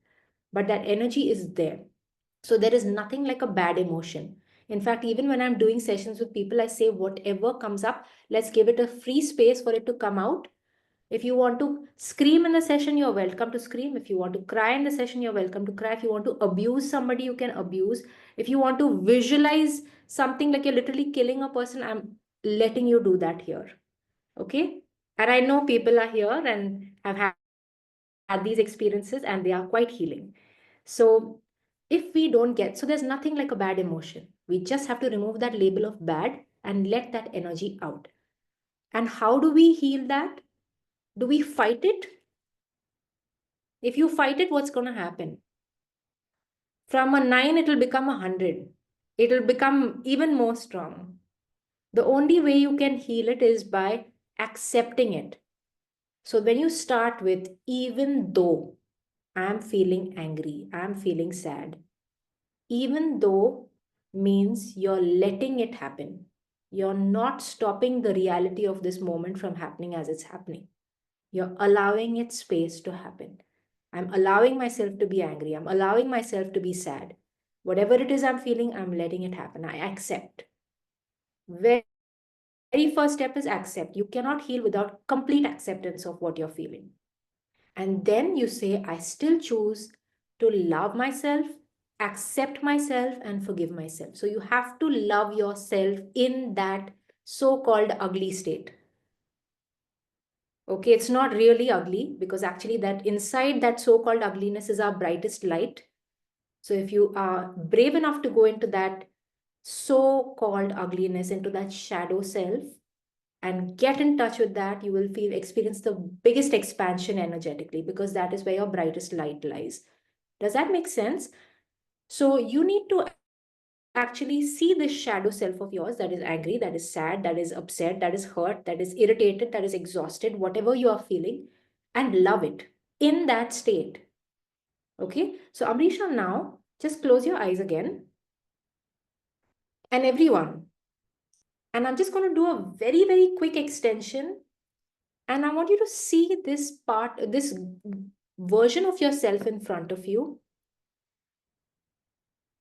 But that energy is there. So there is nothing like a bad emotion. In fact, even when I'm doing sessions with people, I say whatever comes up, let's give it a free space for it to come out. If you want to scream in the session, you're welcome to scream. If you want to cry in the session, you're welcome to cry. If you want to abuse somebody, you can abuse. If you want to visualize something like you're literally killing a person, I'm letting you do that here. Okay? And I know people are here and have had these experiences and they are quite healing. So if we don't get, so there's nothing like a bad emotion. We just have to remove that label of bad and let that energy out. And how do we heal that? Do we fight it? If you fight it, what's going to happen? From a 9, it will become 100. It will become even more strong. The only way you can heal it is by accepting it. So when you start with, even though I'm feeling angry, I'm feeling sad, even though means you're letting it happen. You're not stopping the reality of this moment from happening as it's happening. You're allowing it space to happen. I'm allowing myself to be angry. I'm allowing myself to be sad. Whatever it is I'm feeling, I'm letting it happen. I accept. Very first step is accept. You cannot heal without complete acceptance of what you're feeling. And then you say, I still choose to love myself, accept myself, and forgive myself. So you have to love yourself in that so called ugly state. Okay, it's not really ugly, because actually, that inside that so called ugliness is our brightest light. So if you are brave enough to go into that so called ugliness, into that shadow self, and get in touch with that, you will experience the biggest expansion energetically, because that is where your brightest light lies. Does that make sense? So you need to actually see this shadow self of yours that is angry, that is sad, that is upset, that is hurt, that is irritated, that is exhausted, whatever you are feeling, and love it in that state. Okay, so Amrisha, now just close your eyes again, and everyone. And I'm just going to do a very, very quick extension. And I want you to see this part, this version of yourself in front of you.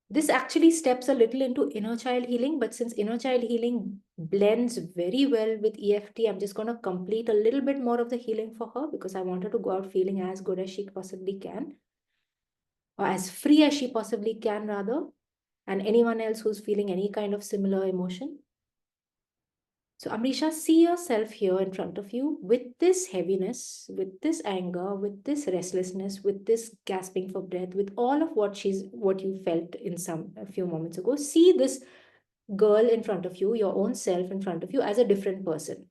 This actually steps a little into inner child healing, but since inner child healing blends very well with EFT, I'm just going to complete a little bit more of the healing for her, because I want her to go out feeling as good as she possibly can, or as free as she possibly can, rather, and anyone else who's feeling any kind of similar emotion. So, Amrisha, see yourself here in front of you with this heaviness, with this anger, with this restlessness, with this gasping for breath, with all of what you felt in a few moments ago. See this girl in front of you, your own self in front of you, as a different person.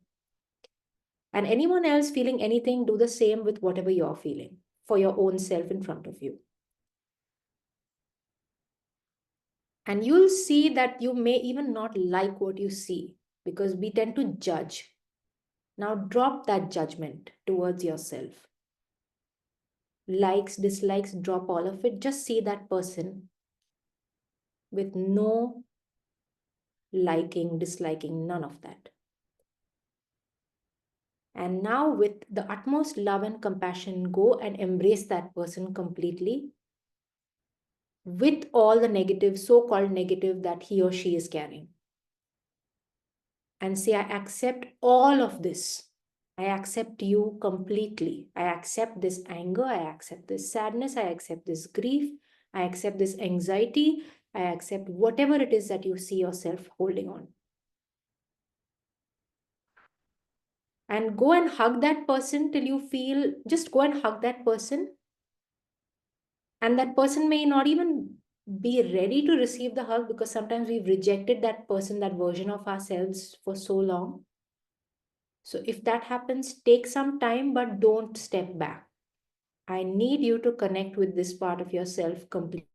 And anyone else feeling anything, do the same with whatever you're feeling for your own self in front of you. And you'll see that you may even not like what you see, because we tend to judge. Now drop that judgment towards yourself. Likes, dislikes, drop all of it. Just see that person with no liking, disliking, none of that. And now, with the utmost love and compassion, go and embrace that person completely, with all the negative, so called negative, that he or she is carrying. And say, I accept all of this. I accept you completely. I accept this anger. I accept this sadness. I accept this grief. I accept this anxiety. I accept whatever it is that you see yourself holding on. And go and hug that person till you feel, just go and hug that person. And that person may not even be ready to receive the hug, because sometimes we've rejected that person, that version of ourselves, for so long. So if that happens, take some time, but don't step back. I need you to connect with this part of yourself completely.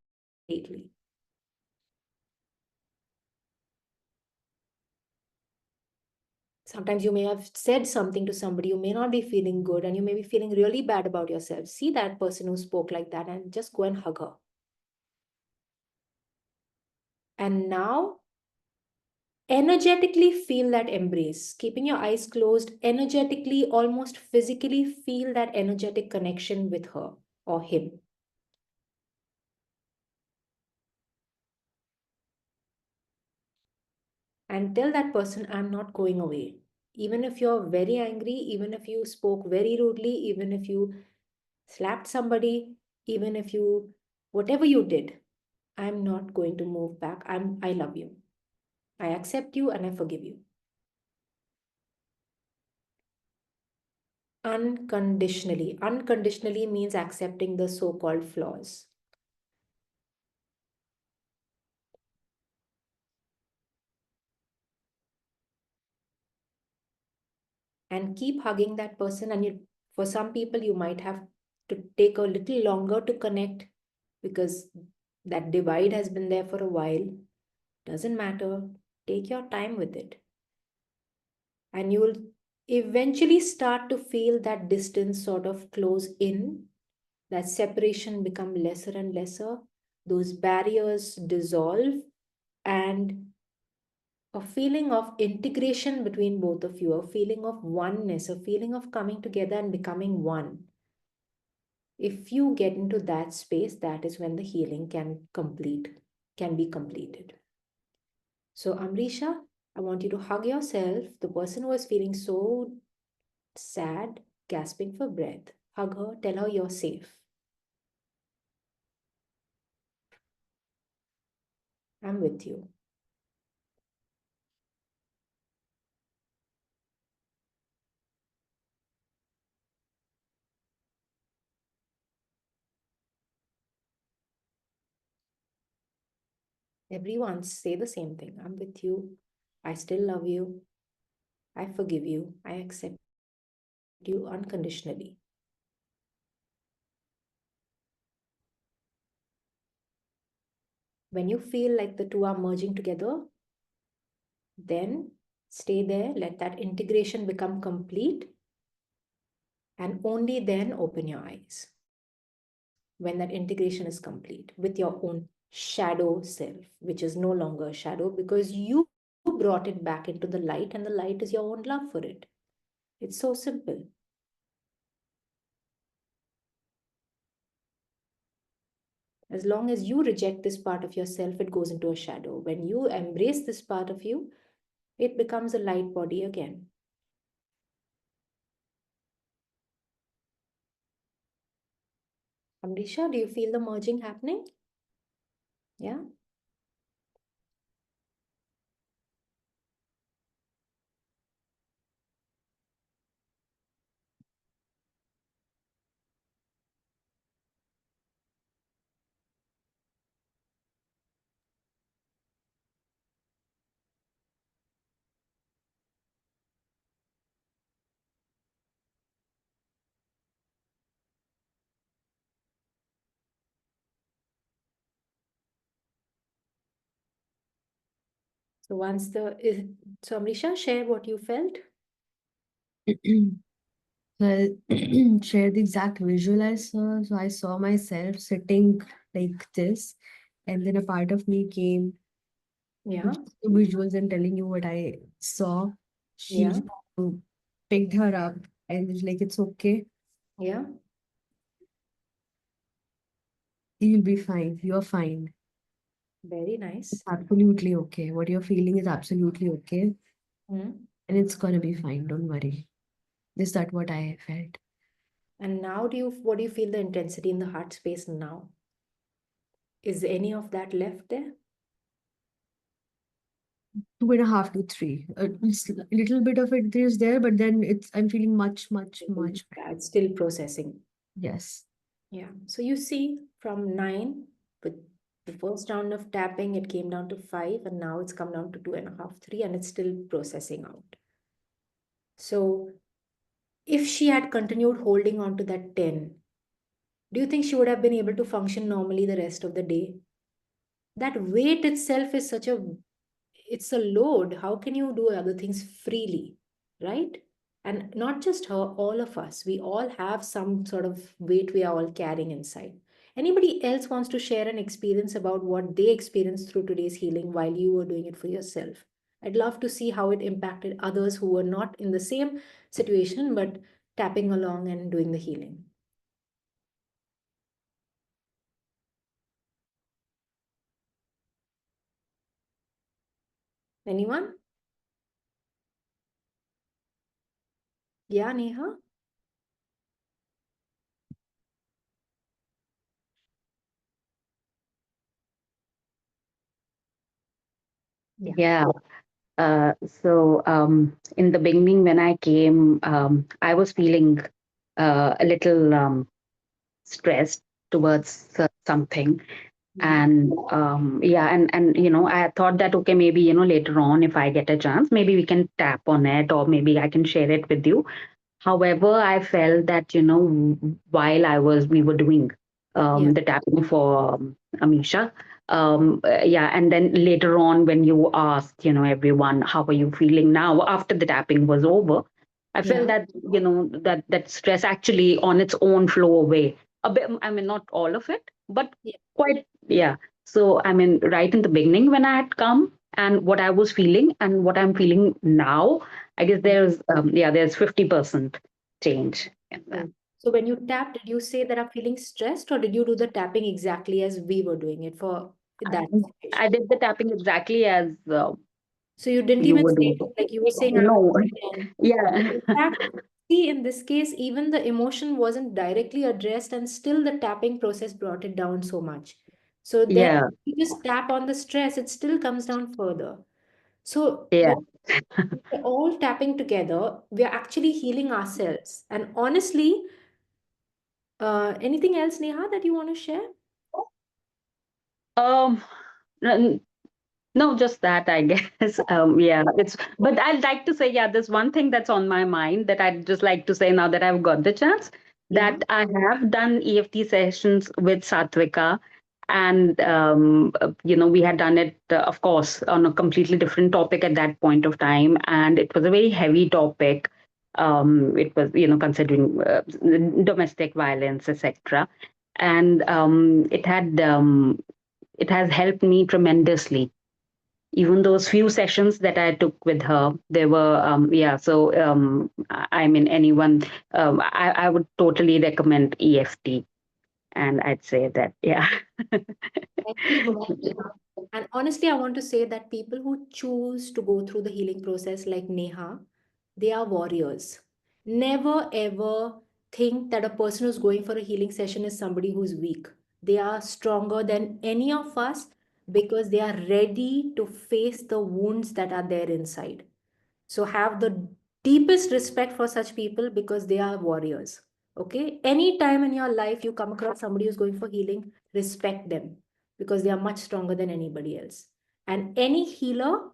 Sometimes you may have said something to somebody, you may not be feeling good, and you may be feeling really bad about yourself. See that person who spoke like that and just go and hug her. And now, energetically feel that embrace. Keeping your eyes closed, energetically, almost physically feel that energetic connection with her or him. And tell that person, I'm not going away. Even if you're very angry, even if you spoke very rudely, even if you slapped somebody, even if you, whatever you did, I'm not going to move back. I love you. I accept you and I forgive you. Unconditionally. Unconditionally means accepting the so-called flaws. And keep hugging that person. And for some people, you might have to take a little longer to connect, because that divide has been there for a while. Doesn't matter. Take your time with it. And eventually start to feel that distance sort of close in, that separation become lesser and lesser, those barriers dissolve, and a feeling of integration between both of you, a feeling of oneness, a feeling of coming together and becoming one. If you get into that space, that is when the healing can be completed. So Amrisha, I want you to hug yourself, the person who is feeling so sad, gasping for breath. Hug her, tell her you're safe. I'm with you. Everyone say the same thing. I'm with you. I still love you. I forgive you. I accept you unconditionally. When you feel like the two are merging together, then stay there, let that integration become complete, and only then open your eyes when that integration is complete with your own shadow self, which is no longer a shadow because you brought it back into the light, and the light is your own love for it. It's so simple. As long as you reject this part of yourself, it goes into a shadow. When you embrace this part of you, it becomes a light body again. Amrisha, do you feel the merging happening? Yeah? So so Amrisha, share what you felt. So I share the exact visual I saw. So I saw myself sitting like this, and then a part of me came Yeah, to visuals and telling you what I saw. She yeah, just picked her up and was like, "It's okay. yeah. You'll be fine. You're fine. Very It's nice. absolutely okay. What you're feeling is absolutely okay, Mm. and it's gonna be fine. Don't worry." Is that what I felt? And now what do you feel the intensity in the heart space now? Is any of that left there? 2.5 to 3. It's a little bit of it is there, but then I'm feeling much, much, much better. Yeah, it's still processing. Yes. Yeah. So you see from 9 with the first round of tapping, it came down to 5, and now it's come down to 2.5, 3, and it's still processing out. So if she had continued holding on to that 10, do you think she would have been able to function normally the rest of the day? That weight itself is it's a load. How can you do other things freely, right? And not just her, all of us, we all have some sort of weight we are all carrying inside. Anybody else wants to share an experience about what they experienced through today's healing while you were doing it for yourself? I'd love to see how it impacted others who were not in the same situation but tapping along and doing the healing. Anyone? Yeah, Neha? Yeah. In the beginning, when I came, I was feeling a little stressed towards something. And yeah, and I thought that, okay, maybe, later on, if I get a chance, maybe we can tap on it, or maybe I can share it with you. However, I felt that, while we were doing Yeah. the tapping for Amisha, yeah, and then later on, when you asked, everyone, how are you feeling now after the tapping was over? I felt Yeah. that, that stress actually on its own flow away. A bit, I mean, not all of it, but Yeah. quite, yeah. So, I mean, right in the beginning when I had come and what I was feeling and what I'm feeling now, I guess there's 50% change in that. Oh. So when you tapped, did you say that I'm feeling stressed, or did you do the tapping exactly as we were doing it for that I situation? did the tapping exactly as So you didn't you even would say do. it like you were saying, I'm No, and yeah, in fact, see, in this case, even the emotion wasn't directly addressed, and still the tapping process brought it down so much. So then yeah, you just tap on the stress, it still comes down further. So yeah. when we're all tapping together, we're actually healing ourselves. And honestly, anything else, Neha, that you want to share? Um, n- no, just that, I guess. Yeah, but I'd like to say, yeah, there's one thing that's on my mind that I'd just like to say now that I've got the chance, Yeah. that I have done EFT sessions with Satvika. And, we had done it, of course, on a completely different topic at that point of time. And it was a very heavy topic. It was, considering domestic violence, etc. And it has helped me tremendously. Even those few sessions that I took with her, they were, yeah. So, I mean, anyone, I would totally recommend EFT. And I'd say that, yeah. Thank you so much, Neha. And honestly, I want to say that people who choose to go through the healing process like Neha, they are warriors. Never ever think that a person who's going for a healing session is somebody who's weak. They are stronger than any of us because they are ready to face the wounds that are there inside. So have the deepest respect for such people because they are warriors. Okay? Anytime in your life you come across somebody who's going for healing, respect them because they are much stronger than anybody else. And any healer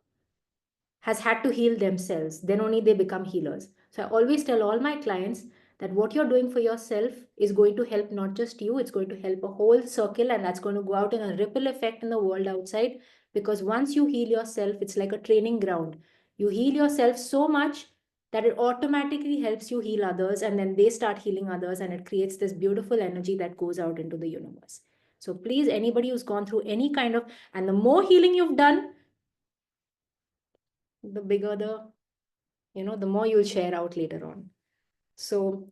has had to heal themselves, then only they become healers. So I always tell all my clients that what you're doing for yourself is going to help not just you, it's going to help a whole circle, and that's going to go out in a ripple effect in the world outside. Because once you heal yourself, it's like a training ground. You heal yourself so much that it automatically helps you heal others, and then they start healing others, and it creates this beautiful energy that goes out into the universe. So please, anybody who's gone through any kind of, and the more healing you've done, the bigger the more you'll share out later on. So,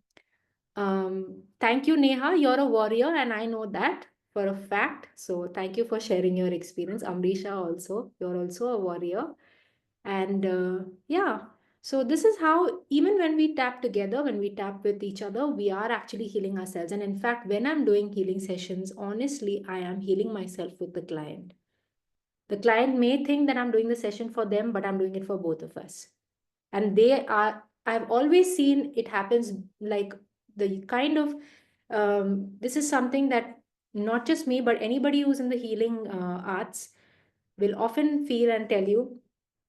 thank you, Neha. You're a warrior, and I know that for a fact. So, thank you for sharing your experience. Amrisha, also, you're also a warrior. And yeah, so this is how, even when we tap together, when we tap with each other, we are actually healing ourselves. And in fact, when I'm doing healing sessions, honestly, I am healing myself with the client. The client may think that I'm doing the session for them, but I'm doing it for both of us. And I've always seen it happens like the kind of, this is something that not just me, but anybody who's in the healing arts will often feel and tell you.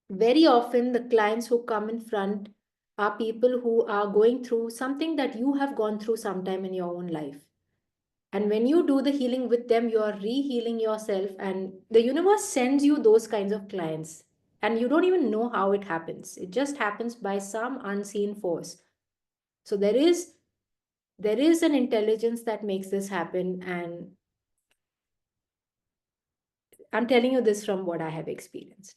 Very often, the clients who come in front are people who are going through something that you have gone through sometime in your own life. And when you do the healing with them, you are re-healing yourself, and the universe sends you those kinds of clients. And you don't even know how it happens. It just happens by some unseen force. So there is an intelligence that makes this happen, and I'm telling you this from what I have experienced.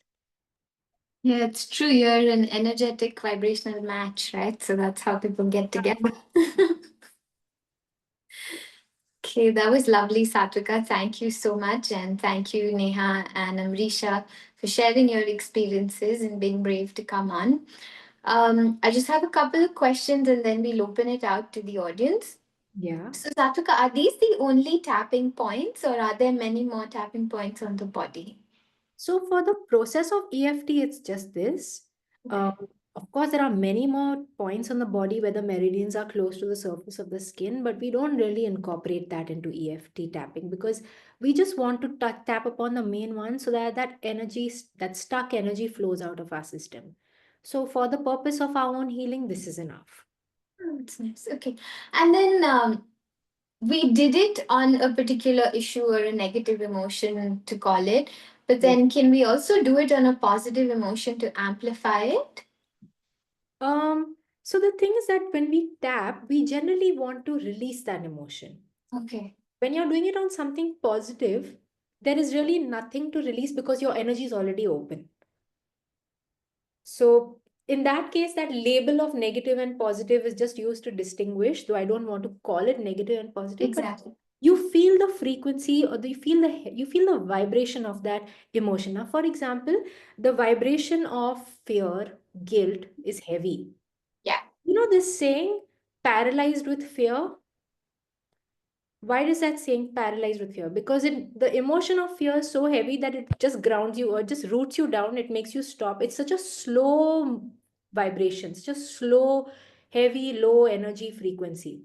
Yeah, it's true. You're an energetic vibrational match, right? So that's how people get together. Okay, that was lovely, Satvika. Thank you so much. And thank you, Neha and Amrisha, for sharing your experiences and being brave to come on. I just have a couple of questions and then we'll open it out to the audience. Yeah. So, Satvika, are these the only tapping points or are there many more tapping points on the body? So for the process of EFT, it's just this. Okay. Um, of course, there are many more points on the body where the meridians are close to the surface of the skin, but we don't really incorporate that into EFT tapping because we just want to tap upon the main one so that that energy, that stuck energy flows out of our system. So for the purpose of our own healing, this is enough. Oh, that's nice. Okay. And then we did it on a particular issue or a negative emotion to call it, but Yeah. then can we also do it on a positive emotion to amplify it? Um, So the thing is that when we tap, we generally want to release that emotion. Okay. When you're doing it on something positive, there is really nothing to release because your energy is already open. So in that case, that label of negative and positive is just used to distinguish, though I don't want to call it negative and positive, but Exactly. you feel the frequency, or you feel the vibration of that emotion. Now, for example, the vibration of fear, guilt is heavy. Yeah. You know this saying, paralyzed with fear? Why is that saying paralyzed with fear? Because the emotion of fear is so heavy that it just grounds you or just roots you down. It makes you stop. It's such a slow vibration. It's just slow, heavy, low energy frequency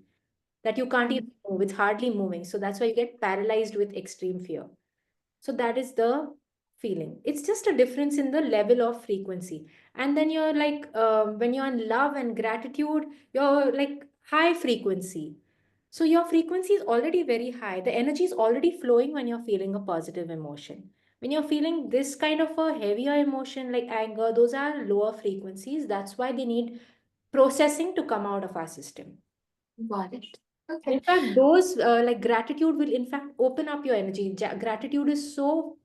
that you can't even move. It's hardly moving. So that's why you get paralyzed with extreme fear. So that is the feeling. It's just a difference in the level of frequency. And then you're like, when you're in love and gratitude, you're like high frequency. So your frequency is already very high. The energy is already flowing when you're feeling a positive emotion. When you're feeling this kind of a heavier emotion like anger, those are lower frequencies. That's why they need processing to come out of our system. Got it. And Okay. in fact, those like gratitude will in fact open up your energy. Gratitude is so,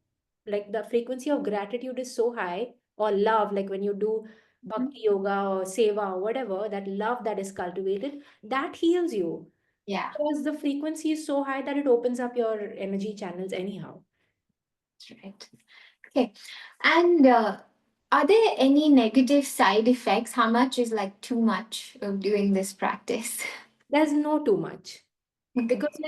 like the frequency of gratitude is so high, or love, like when you do Mhm. bhakti yoga or seva or whatever, that love that is cultivated, that heals you. Yeah. Because the frequency is so high that it opens up your energy channels anyhow. That's right. Okay. And are there any negative side effects? How much is like too much of doing this practice? There's no too much. Okay. Because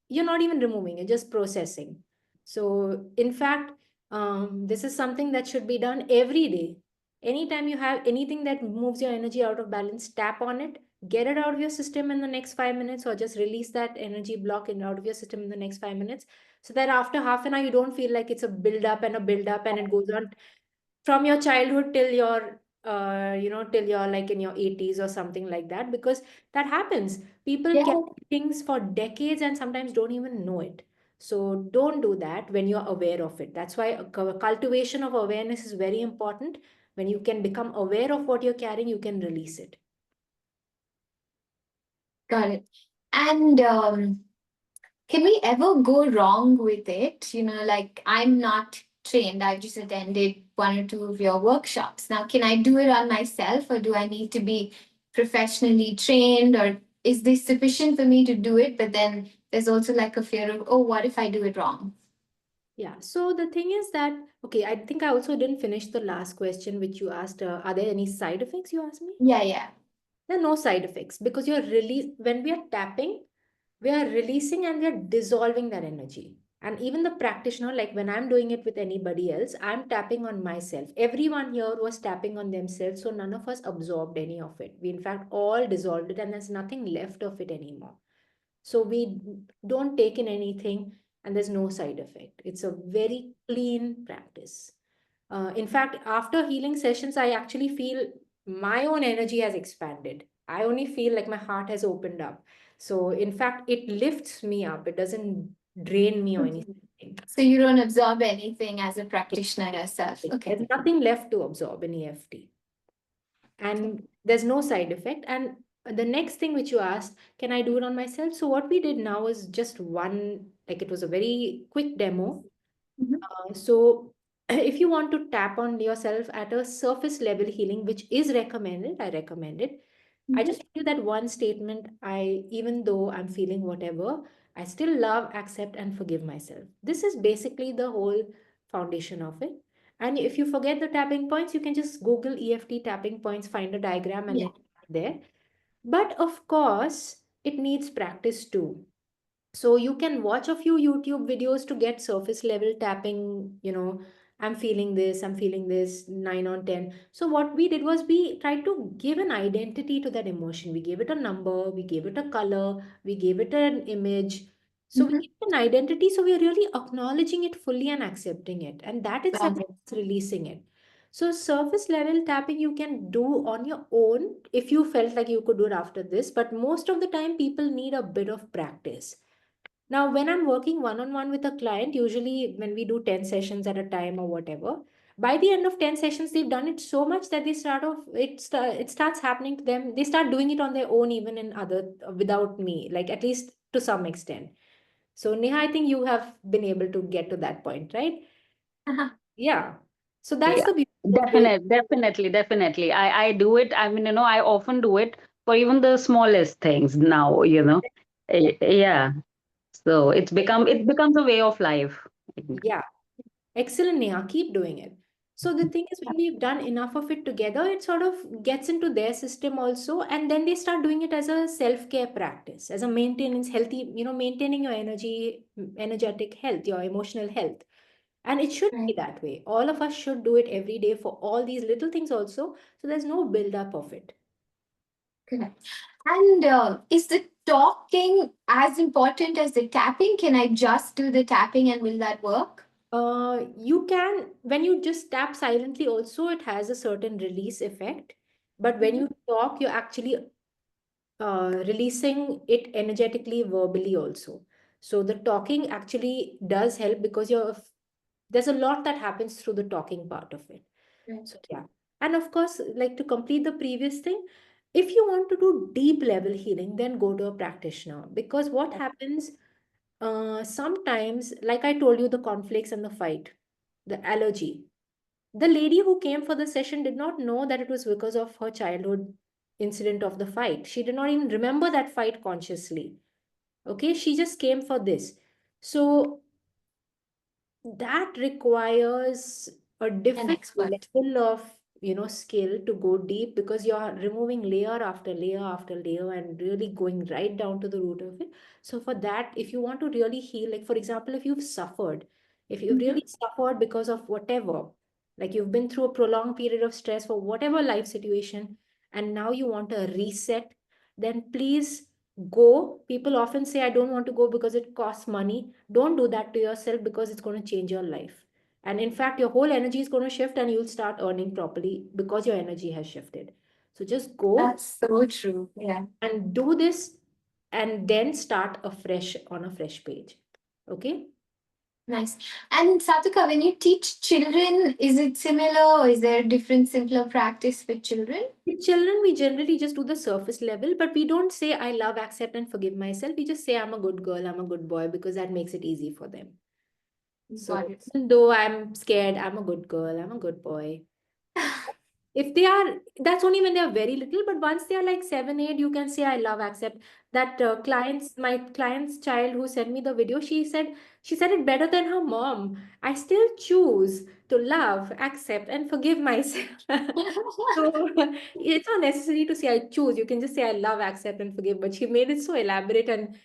you're not even removing, you're just processing. So in fact, this is something that should be done every day. Anytime you have anything that moves your energy out of balance, tap on it, get it out of your system in the next 5 minutes, or just release that energy block in out of your system in the next 5 minutes, so that after half an hour you don't feel like it's a build up and a build up, and it goes on from your childhood till your till you're like in your 80s or something like that, because that happens. People Yeah. carry things for decades and sometimes don't even know it. So don't do that when you're aware of it. That's why cultivation of awareness is very important. When you can become aware of what you're carrying, you can release it. Got it. And can we ever go wrong with it? Like I'm not trained. I've just attended one or two of your workshops. Now, can I do it on myself, or do I need to be professionally trained, or is this sufficient for me to do it? But then there's also like a fear of, oh, what if I do it wrong? Yeah, so the thing is that, okay, I think I also didn't finish the last question which you asked. Are there any side effects, you asked me? Yeah, yeah. There are no side effects, because when we are tapping, we are releasing and we are dissolving that energy. And even the practitioner, like when I'm doing it with anybody else, I'm tapping on myself. Everyone here was tapping on themselves, so none of us absorbed any of it. We in fact all dissolved it, and there's nothing left of it anymore. So we don't take in anything, and there's no side effect. It's a very clean practice. In fact, after healing sessions, I actually feel my own energy has expanded. I only feel like my heart has opened up. So, in fact, it lifts me up. It doesn't drain me or anything. So you don't absorb anything as a practitioner yourself. Okay. There's nothing left to absorb in EFT. And there's no side effect. And the next thing which you asked, can I do it on myself? So, what we did now is just one, like it was a very quick demo. Mhm. So if you want to tap on yourself at a surface level healing, which is recommended, I recommend it. I Mhm. just told you that one statement, even though I'm feeling whatever, I still love, accept, and forgive myself. This is basically the whole foundation of it. And if you forget the tapping points, you can just Google EFT tapping points, find a diagram, and Yeah. then there. But of course, it needs practice too. So you can watch a few YouTube videos to get surface level tapping, I'm feeling this, 9 on 10. So what we did was we tried to give an identity to that emotion. We gave it a number, we gave it a color, we gave it an image. So we Mhm. gave it an identity. So we're really acknowledging it fully and accepting it. And that itself Got it. is releasing it. So surface level tapping you can do on your own if you felt like you could do it after this. But most of the time people need a bit of practice. Now, when I'm working one on one with a client, usually when we do 10 sessions at a time or whatever, By the end of 10 sessions, they've done it so much that they it starts happening to them. They start doing it on their own, even in other, without me, like at least to some extent. So Neha, I think you have been able to get to that point, right? Yeah. So that's Yeah, the beautiful way. definitely. I do it. I mean, I often do it for even the smallest things now. Yeah. So it becomes a way of life. I think. Yeah. Excellent, Neha. Keep doing it. So the thing is, when we've done enough of it together, it sort of gets into their system also, and then they start doing it as a self-care practice, as a maintenance, healthy, maintaining your energetic health, your emotional health. And it should be Right. that way. All of us should do it every day for all these little things also, so there's no build-up of it. Correct. And is the talking as important as the tapping? Can I just do the tapping and will that work? You can, when you just tap silently, also, it has a certain release effect. But when you talk, you're actually releasing it energetically, verbally also. So the talking actually does help because there's a lot that happens through the talking part of it. Right. So yeah. And of course, like to complete the previous thing, if you want to do deep level healing, then go to a practitioner. Because what happens sometimes, like I told you, the conflicts and the fight, the allergy. The lady who came for the session did not know that it was because of her childhood incident of the fight. She did not even remember that fight consciously. Okay, she just came for this. So that requires a An different expert. level of skill to go deep, because you're removing layer after layer after layer and really going right down to the root of it. So for that, if you want to really heal, like for example, if you've Mhm. really suffered because of whatever, like you've been through a prolonged period of stress for whatever life situation, and now you want a reset, then please go. People often say, I don't want to go because it costs money. Don't do that to yourself, because it's going to change your life. And in fact, your whole energy is going to shift and you'll start earning properly because your energy has shifted. So just go That's so true. Yeah. and do this, and then start afresh on a fresh page. Okay? Nice. And Satvika, when you teach children, is it similar or is there a different, simpler practice with children? With children, we generally just do the surface level, but we don't say, I love, accept, and forgive myself. We just say, I'm a good girl, I'm a good boy, because that makes it easy for them. Got So it. even though I'm scared, I'm a good girl, I'm a good boy. If they are, that's only when they are very little, but once they are like 7 8, you can say, I love, accept. That my client's child who sent me the video, she said it better than her mom. I still choose to love, accept, and forgive myself. So it's not necessary to say I choose. You can just say I love, accept, and forgive. But she made it so elaborate and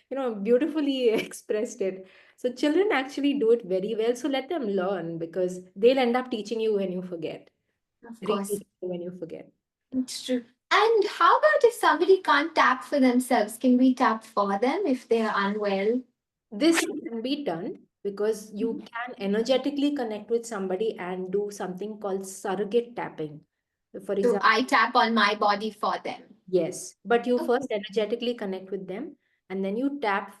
beautifully expressed it. So children actually do it very well. So let them learn, because they'll end up teaching you when you forget. Of course. Repeat when you forget. It's true. And how about if somebody can't tap for themselves? Can we tap for them if they are unwell? This can be done because you can energetically connect with somebody and do something called surrogate tapping. For So example, I tap on my body for them. yes, but you Okay. first energetically connect with them, and then you tap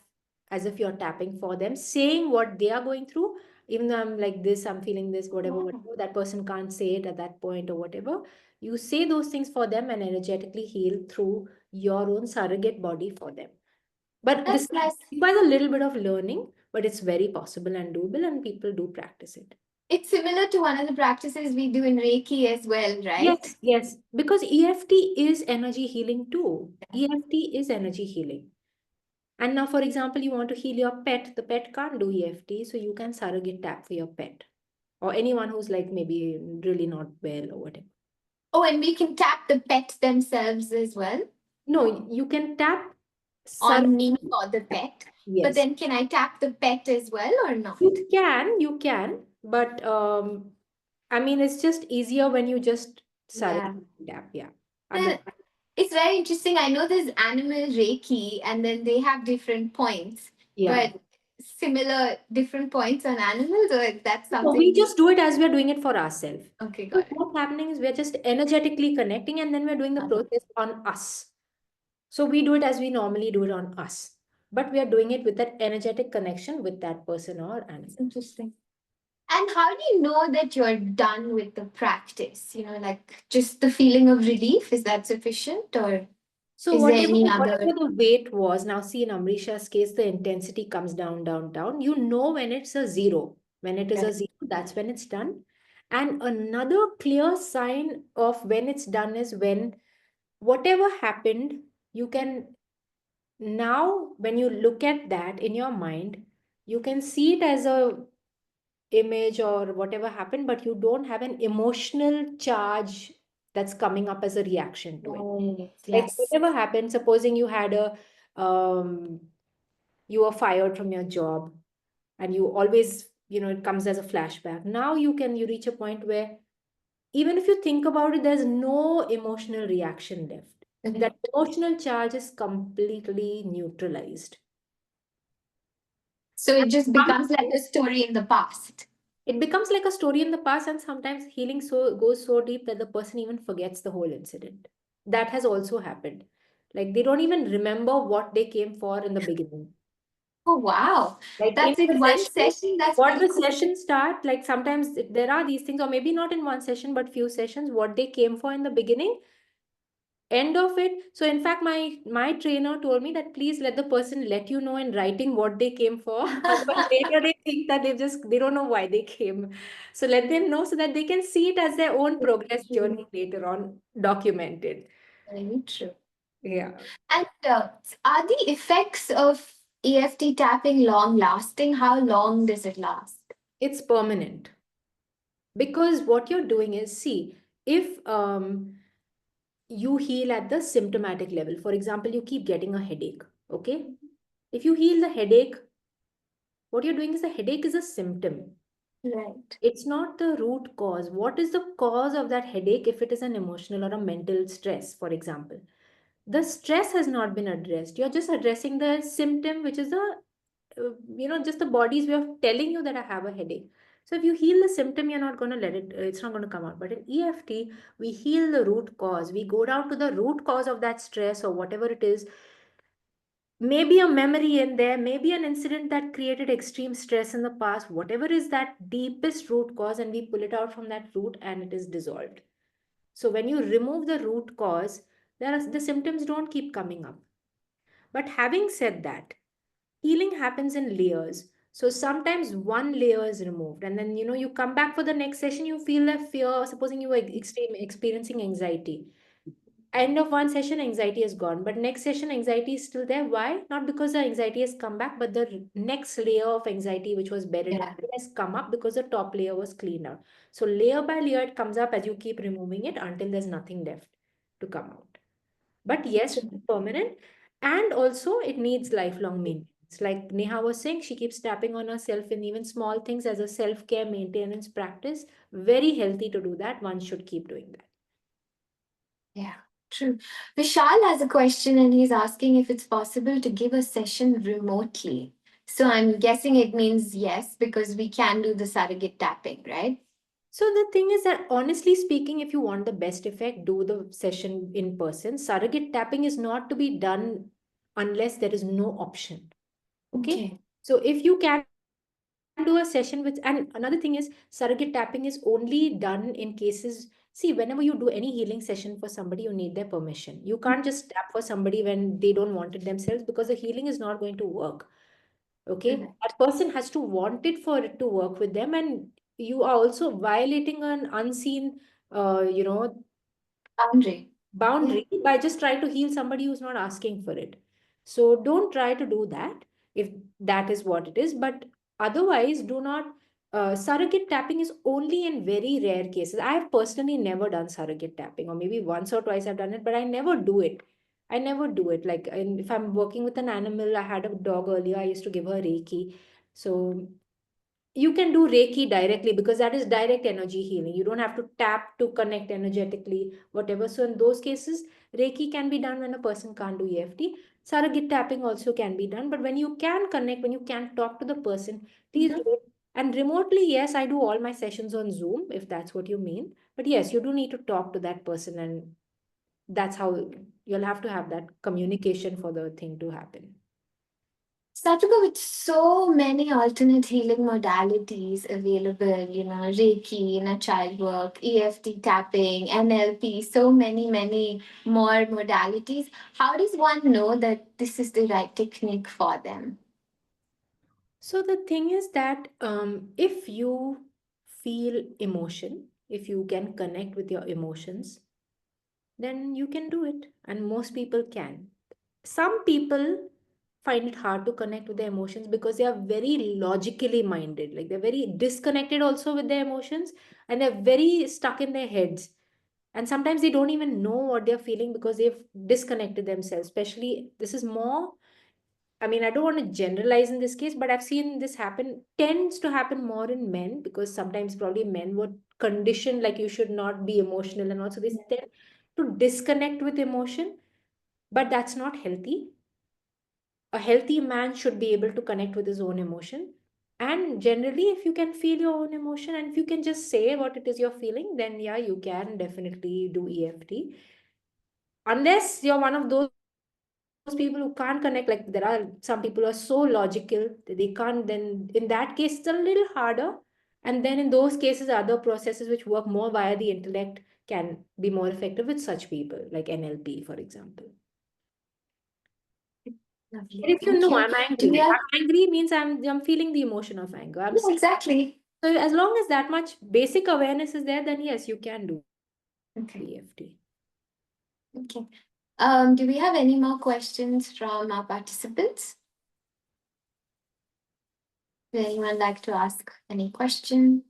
as if you're tapping for them, saying what they are going through. Even though I'm like this, I'm feeling this, whatever, that person can't say it at that point or whatever. You say those things for them and energetically heal through your own surrogate body for them. But this That's nice. requires a little bit of learning, but it's very possible and doable, and people do practice it. It's similar to one of the practices we do in Reiki as well, right? Yes, yes, because EFT is energy healing too. EFT is energy healing. And now, for example, you want to heal your pet, the pet can't do EFT, so you can surrogate tap for your pet or anyone who's like maybe really not well or whatever. Oh, and we can tap the pet themselves as well No, you can tap on me surrogate. for the pet. But Yes, then can I tap the pet as well or not? you can, but I mean, it's just easier when you just Yeah. surrogate tap, yeah. Then Otherwise, it's very interesting. I know there's animal Reiki and then they have different points, yeah. but similar different points on animals, or that's So we something. just do it as we're doing it for ourselves. Okay, So got it. what's happening is we're just energetically connecting, and then we're doing the Got it. process on us. So we do it as we normally do it on us, but we are doing it with that energetic connection with that person or animal. Interesting. And how do you know that you're done with the practice? Like just the feeling of relief, is that sufficient, or So is there whatever any whatever other? the weight was, now see in Amrisha's case, the intensity comes down, down, down. You know when it's a zero. When it is a Right. zero, that's when it's done. And another clear sign of when it's done is when whatever happened, you can now, when you look at that in your mind, you can see it as a image or whatever happened, but you don't have an emotional charge that's coming up as a reaction to it. Right. Like Yes. whatever happened, supposing you had a you were fired from your job, and you always, it comes as a flashback. Now you reach a point where even if you think about it, there's no emotional reaction left. That Correct. emotional charge is completely neutralized. So it And just becomes like sometimes a story in the past. it becomes like a story in the past, and sometimes healing goes so deep that the person even forgets the whole incident. That has also happened. Like they don't even remember what they came for in the beginning. Oh, wow. Like in That's in the one session, session. That's what pretty the cool. session start, like sometimes there are these things, or maybe not in one session, but few sessions, what they came for in the beginning, end of it. So in fact, my trainer told me that please let the person let you know in writing what they came for. Otherwise later they think that they don't know why they came. So let them know so that they can see it as their own progress journey later on documented. Very true. Yeah. And are the effects of EFT tapping long lasting? How long does it last? It's permanent. Because what you're doing is, see, if you heal at the symptomatic level, for example, you keep getting a headache, okay? If you heal the headache, what you're doing is the headache is a symptom. Right. It's not the root cause. What is the cause of that headache if it is an emotional or a mental stress, for example? The stress has not been addressed. You're just addressing the symptom, which is just the body's way of telling you that I have a headache. So if you heal the symptom, you're not going to let it, it's not going to come out. But in EFT, we heal the root cause. We go down to the root cause of that stress or whatever it is. Maybe a memory in there, maybe an incident that created extreme stress in the past, whatever is that deepest root cause, and we pull it out from that root and it is dissolved. So when you remove the root cause, the symptoms don't keep coming up. But having said that, healing happens in layers. So sometimes one layer is removed, and then you come back for the next session, you feel that fear. Supposing you were experiencing anxiety, end of one session anxiety is gone, but next session anxiety is still there. Why? Not because the anxiety has come back, but the next layer of anxiety which was buried Yeah. has come up because the top layer was cleaned out. So layer by layer it comes up as you keep removing it until there's nothing left to come out. But yes, it's True. permanent, and also it needs lifelong maintenance. Like Neha was saying, she keeps tapping on herself in even small things as a self-care maintenance practice. Very healthy to do that. One should keep doing that. Yeah. True. Vishal has a question and he's asking if it's possible to give a session remotely. So I'm guessing it means yes, because we can do the surrogate tapping, right? So the thing is that honestly speaking, if you want the best effect, do the session in person. Surrogate tapping is not to be done unless there is no option. Okay. Okay. So if you can do a session with, and another thing is surrogate tapping is only done in cases. See, whenever you do any healing session for somebody, you need their permission. You can't just tap for somebody when they don't want it themselves, because the healing is not going to work. Okay. Correct. That person has to want it for it to work with them. And you are also violating an unseen, uh, you know, Boundary. Yeah. boundary by just trying to heal somebody who's not asking for it. So don't try to do that if that is what it is. But otherwise, do not. Surrogate tapping is only in very rare cases. I have personally never done surrogate tapping, or maybe once or twice I've done it, but I never do it. I never do it. Like if I'm working with an animal, I had a dog earlier, I used to give her Reiki. So you can do Reiki directly because that is direct energy healing. You don't have to tap to connect energetically, whatever. So in those cases, Reiki can be done when a person can't do EFT. Surrogate tapping also can be done, but when you can connect, when you can talk to the person, please do Mhm. it. And remotely, yes, I do all my sessions on Zoom, if that's what you mean. But yes, you do need to talk to that person, and that's how you'll have to have that communication for the thing to happen. Satvika, with so many alternate healing modalities available, Reiki, child work, EFT tapping, NLP, so many more modalities, how does one know that this is the right technique for them? So the thing is that if you feel emotion, if you can connect with your emotions, then you can do it. And most people can. Some people find it hard to connect with their emotions because they are very logically minded. Like they're very disconnected also with their emotions, and they're very stuck in their heads. And sometimes they don't even know what they're feeling because they've disconnected themselves. Especially, this is more, I mean, I don't want to generalize in this case, but I've seen this happen, tends to happen more in men because sometimes probably men were conditioned like you should not be emotional and also they tend to disconnect with emotion, but that's not healthy. A healthy man should be able to connect with his own emotion. And generally, if you can feel your own emotion and if you can just say what it is you're feeling, then yeah, you can definitely do EFT. Unless you're one of those people who can't connect, like there are some people who are so logical that they can't, then in that case, it's a little harder. And then in those cases, other processes which work more via the intellect can be more effective with such people, like NLP, for example. Lovely, But if you thank know you. I'm Do you angry, have? I'm angry means I'm feeling the emotion of anger. I'm Yeah, sad. exactly. So as long as that much basic awareness is there, then yes, you can do EFT. Okay. Okay. Do we have any more questions from our participants? Would anyone like to ask any question?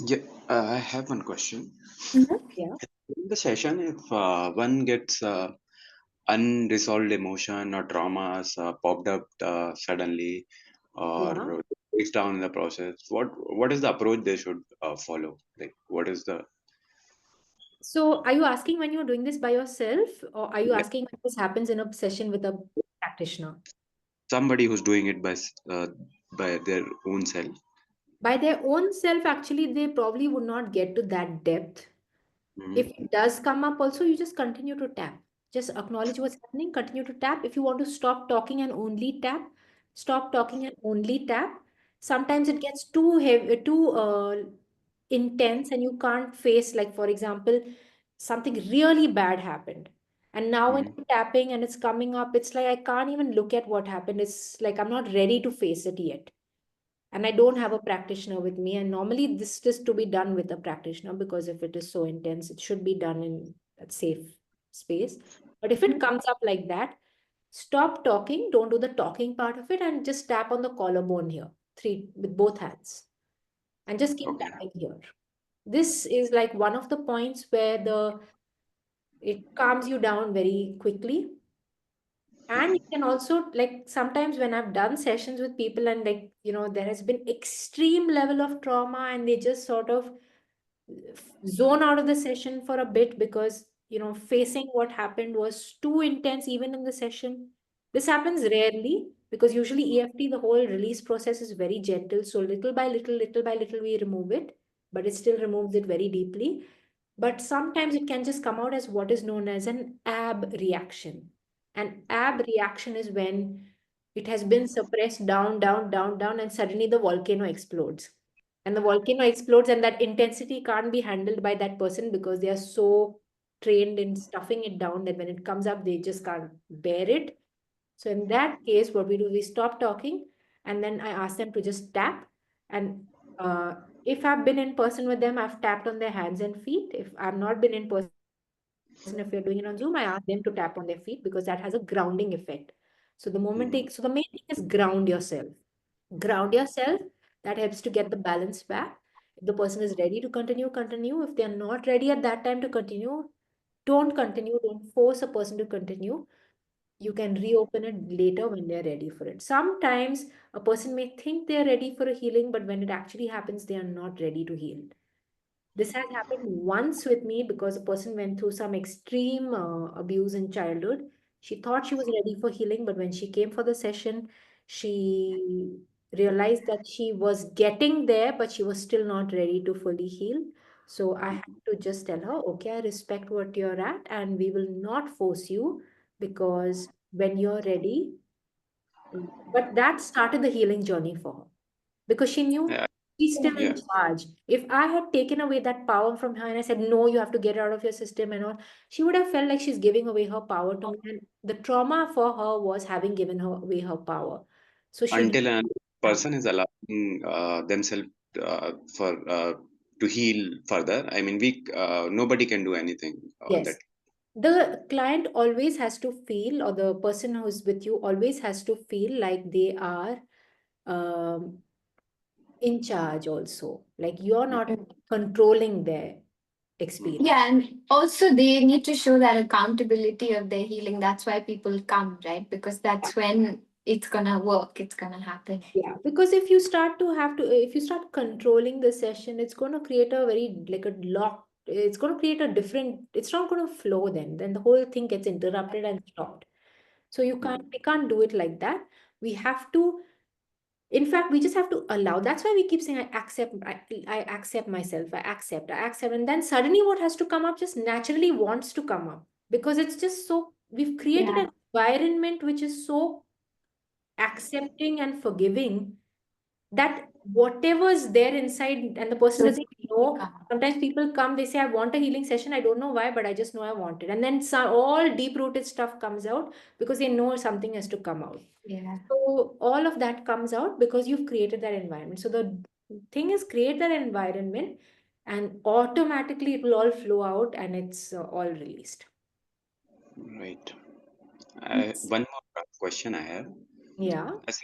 Yeah, I have one question. Mm-hmm. Yeah. In the session, if one gets unresolved emotion or traumas popped up suddenly Yeah. or breaks down in the process, what is the approach they should follow? Like, what is the So are you asking when you're doing this by yourself, or are you asking when this happens in a session with a practitioner? somebody who's doing it by their own self? By their own self, actually, they probably would not get to that depth. If Hmm. it does come up, also, you just continue to tap. Just acknowledge what's happening, continue to tap. If you want to stop talking and only tap, stop talking and only tap. Sometimes it gets too heavy, too intense, and you can't face, like, for example, something really bad happened. And now when Hmm. you're tapping and it's coming up, it's like I can't even look at what happened. It's like I'm not ready to face it yet, and I don't have a practitioner with me. And normally this is to be done with a practitioner because if it is so intense, it should be done in a safe space. But if it comes up like that, stop talking, don't do the talking part of it, and just tap on the collarbone here, three with both hands, and just keep Okay. tapping here. This is like one of the points where the it calms you down very quickly. And you can also, like, sometimes when I've done sessions with people and, like, there has been extreme level of trauma and they just sort of zone out of the session for a bit because, facing what happened was too intense even in the session. This happens rarely because usually EFT, the whole release process is very gentle. So little by little, we remove it, but it still removes it very deeply. But sometimes it can just come out as what is known as an ab reaction. An ab reaction is when it has been suppressed down, and suddenly the volcano explodes. And the volcano explodes, and that intensity can't be handled by that person because they are so trained in stuffing it down that when it comes up, they just can't bear it. So, in that case, what we do, we stop talking, and then I ask them to just tap. And if I've been in person with them, I've tapped on their hands and feet. If I've not been in person, if you're doing it on Zoom, I ask them to tap on their feet because that has a grounding effect. So the Hmm. main thing is ground yourself. Ground yourself. That helps to get the balance back. If the person is ready to continue, continue. If they're not ready at that time to continue, don't continue. Don't force a person to continue. You can reopen it later when they're ready for it. Sometimes a person may think they're ready for a healing, but when it actually happens, they are not ready to heal. This has happened once with me because a person went through some extreme abuse in childhood. She thought she was ready for healing, but when she came for the session, she realized that she was getting there, but she was still not ready to fully heal. So I had to just tell her, okay, I respect what you're at, and we will not force you because when you're ready, But that started the healing journey for her because she knew Yeah, she's still in yeah. charge. If I had taken away that power from her and I said, no, you have to get it out of your system and all, she would have felt like she's giving away her power to me. And the trauma for her was having given her away her power. So she, Until a yeah. person is allowing themselves for to heal further, I mean, we nobody can do anything on that. Yes. The client always has to feel, or the person who's with you always has to feel like they are um, in charge also. Like you're not controlling their Mm. experience. Yeah, and also they need to show that accountability of their healing. That's why people come, right? Because that's when it's gonna work, it's gonna happen. Yeah, because if you start to have to, if you start controlling the session, it's going to create a very, like a lock, it's going to create a different, it's not going to flow then the whole thing gets interrupted and stopped. So we can't do it like that. We have to, in fact, we just have to allow. That's why we keep saying, I accept myself, I accept. And then suddenly what has to come up just naturally wants to come up because it's just so, we've created Yeah. an environment which is so accepting and forgiving that whatever's there inside and the person So doesn't know. come. Sometimes people come, they say, I want a healing session. I don't know why, but I just know I want it. And then some, all deep rooted stuff comes out because they know something has to come out. Yeah. So all of that comes out because you've created that environment. So the thing is create that environment and automatically it will all flow out and it's all released. Right. Yes. One more question I have. Yeah. As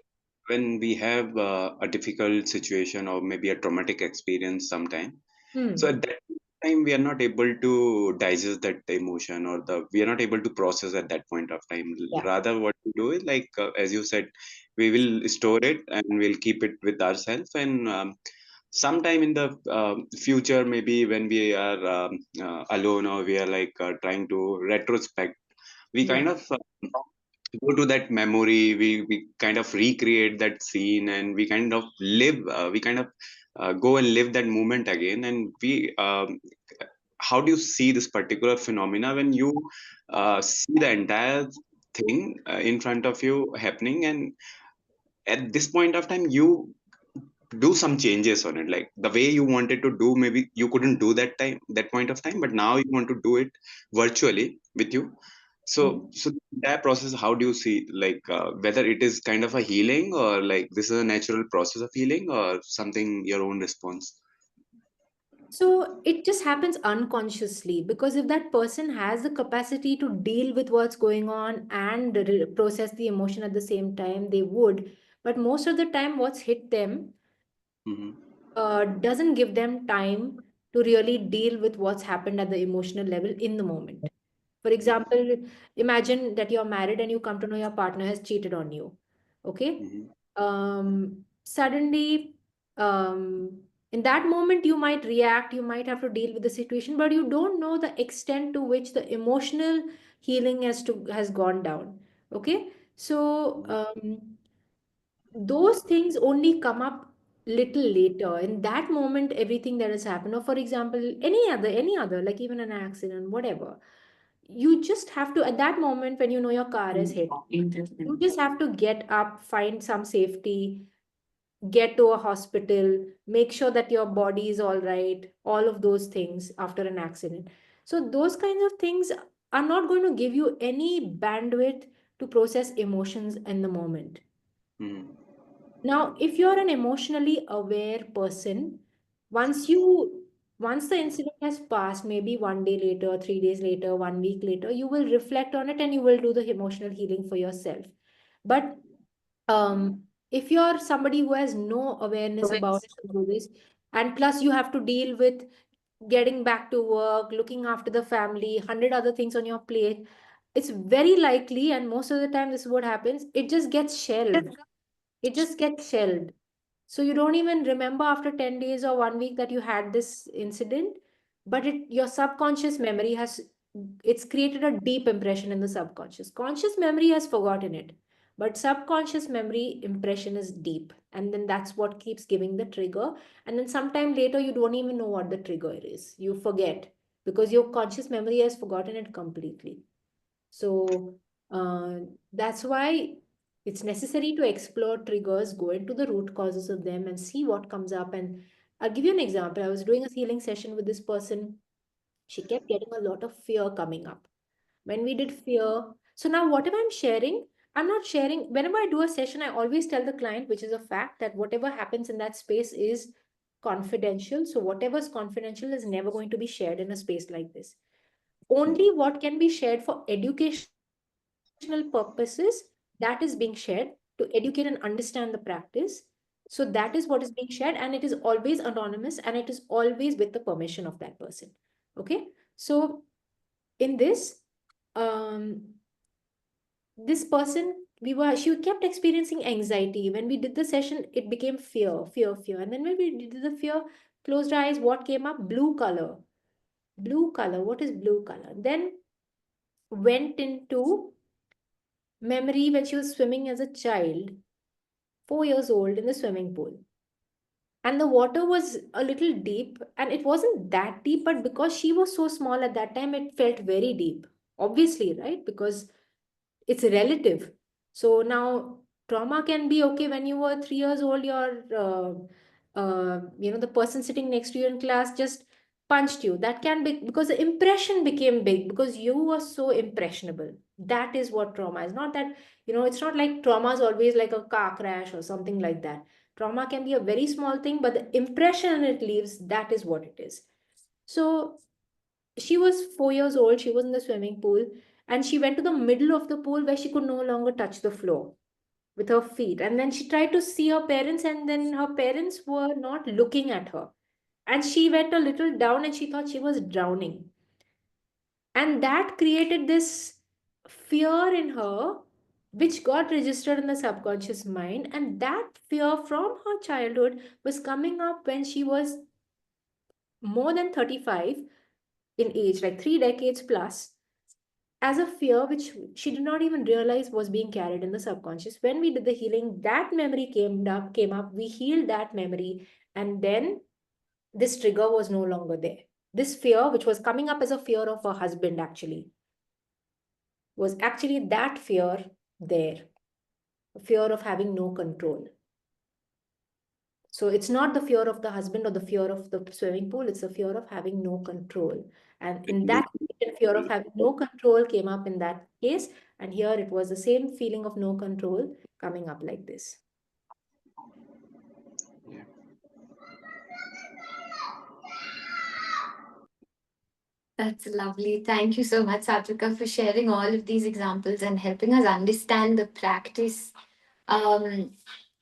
when we have a difficult situation or maybe a traumatic experience sometime, so Hmm. at that time we are not able to digest that emotion, or the we are not able to process at that point of time. Yeah. Rather, what we do is like as you said, we will store it and we'll keep it with ourselves, and sometime in the future, maybe when we are alone, or we are like trying to retrospect, we kind Yeah. of go to that memory, we kind of recreate that scene, and we kind of live we kind of go and live that moment again, and we how do you see this particular phenomena when you see the entire thing in front of you happening, and at this point of time you do some changes on it, like the way you wanted to do, maybe you couldn't do that point of time, but now you want to do it virtually with you. Hmm. So that process, how do you see, like whether it is kind of a healing, or like this is a natural process of healing, or something your own response? So it just happens unconsciously because if that person has the capacity to deal with what's going on and process the emotion at the same time, they would. But most of the time, what's hit them Mm-hmm. doesn't give them time to really deal with what's happened at the emotional level in the moment. For example, imagine that you're married and you come to know your partner has cheated on you. Okay. Mm-hmm. Suddenly, in that moment, you might react, you might have to deal with the situation, but you don't know the extent to which the emotional healing has gone down. Okay. So, those things only come up little later in that moment everything that has happened, or for example any other like even an accident whatever, you just have to at that moment when you know your car is hit, you just have to get up, find some safety, get to a hospital, make sure that your body is all right, all of those things after an accident. So those kinds of things are not going to give you any bandwidth to process emotions in the moment. Mm-hmm. Now, if you're an emotionally aware person, once you once the incident has passed, maybe 1 day later, 3 days later, 1 week later, you will reflect on it and you will do the emotional healing for yourself. But if you're somebody who has no awareness about this, and plus you have to deal with getting back to work, looking after the family, 100 other things on your plate, it's very likely, and most of the time this is what happens, it just gets shelved. It just gets shelved. So you don't even remember after 10 days or 1 week that you had this incident, but your subconscious memory has, it's created a deep impression in the subconscious. Conscious memory has forgotten it, but subconscious memory impression is deep. And then that's what keeps giving the trigger. And then sometime later, you don't even know what the trigger is. You forget because your conscious memory has forgotten it completely. So that's why It's necessary to explore triggers, go into the root causes of them, and see what comes up. And I'll give you an example. I was doing a healing session with this person. She kept getting a lot of fear coming up. When we did fear, so now whatever I'm sharing, I'm not sharing. Whenever I do a session, I always tell the client, which is a fact, that whatever happens in that space is confidential. So whatever's confidential is never going to be shared in a space like this. Only what can be shared for educational purposes, that is being shared to educate and understand the practice. So that is what is being shared, and it is always anonymous, and it is always with the permission of that person. Okay. So in this, um this person, she kept experiencing anxiety. When we did the session, it became fear. And then when we did the fear, closed her eyes, what came up? Blue color. Blue color. What is blue color? Then went into memory when she was swimming as a child, 4 years old, in the swimming pool. And the water was a little deep, and it wasn't that deep, but because she was so small at that time, it felt very deep. Obviously, right? Because it's relative. So now trauma can be okay when you were 3 years old, the person sitting next to you in class just punched you. That can be because the impression became big because you were so impressionable. That is what trauma is. Not that, it's not like trauma is always like a car crash or something like that. Trauma can be a very small thing, but the impression it leaves, that is what it is. So she was 4 years old, she was in the swimming pool, and she went to the middle of the pool where she could no longer touch the floor with her feet. And then she tried to see her parents, and then her parents were not looking at her. And she went a little down and she thought she was drowning. And that created this fear in her, which got registered in the subconscious mind. And that fear from her childhood was coming up when she was more than 35 in age, like 3 decades plus, as a fear which she did not even realize was being carried in the subconscious. When we did the healing, that memory came up, we healed that memory, and then this trigger was no longer there. This fear, which was coming up as a fear of her husband, actually was actually that fear there, a fear of having no control. So it's not the fear of the husband or the fear of the swimming pool, it's the fear of having no control. And in that fear of having no control came up in that case. And here it was the same feeling of no control coming up like this. Yeah. That's lovely. Thank you so much, Satvika, for sharing all of these examples and helping us understand the practice um,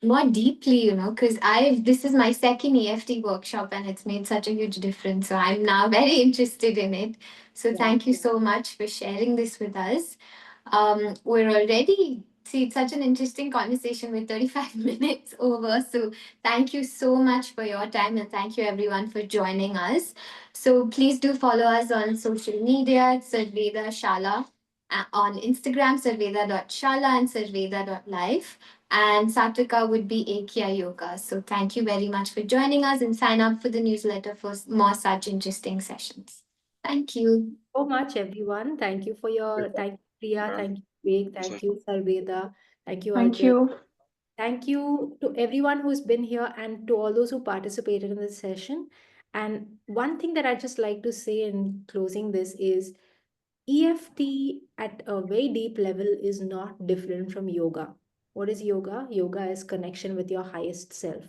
more deeply, because this is my second EFT workshop and it's made such a huge difference. So I'm now very interested in it. So thank you so much for sharing this with us. We're already, see, it's such an interesting conversation with 35 minutes over. So thank you so much for your time and thank you everyone for joining us. So please do follow us on social media, Sarveda Shala, on Instagram, sarveda.shala and sarveda.life. And Satvika would be Akya Yoga. So thank you very much for joining us and sign up for the newsletter for more such interesting sessions. Thank you. So much, everyone. Thank you for your, thank you, Priya, thank you, Vivek, thank you, Sarveda, thank you, Thank Arjun. you. Thank you to everyone who's been here and to all those who participated in this session. And one thing that I'd just like to say in closing this is EFT at a very deep level is not different from yoga. What is yoga? Yoga is connection with your highest self.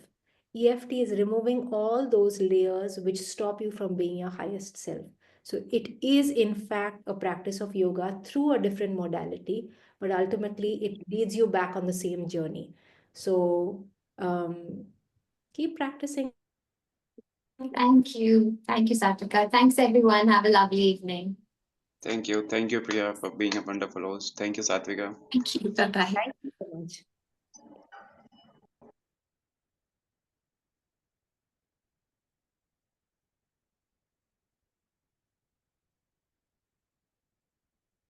EFT is removing all those layers which stop you from being your highest self. So it is, in fact, a practice of yoga through a different modality, but ultimately it leads you back on the same journey. So keep practicing. Thank you. Thank you, Satvika. Thanks, everyone. Have a lovely evening. Thank you. Thank you, Priya, for being a wonderful host. Thank you, Satvika. Thank you. Bye bye. Thank you.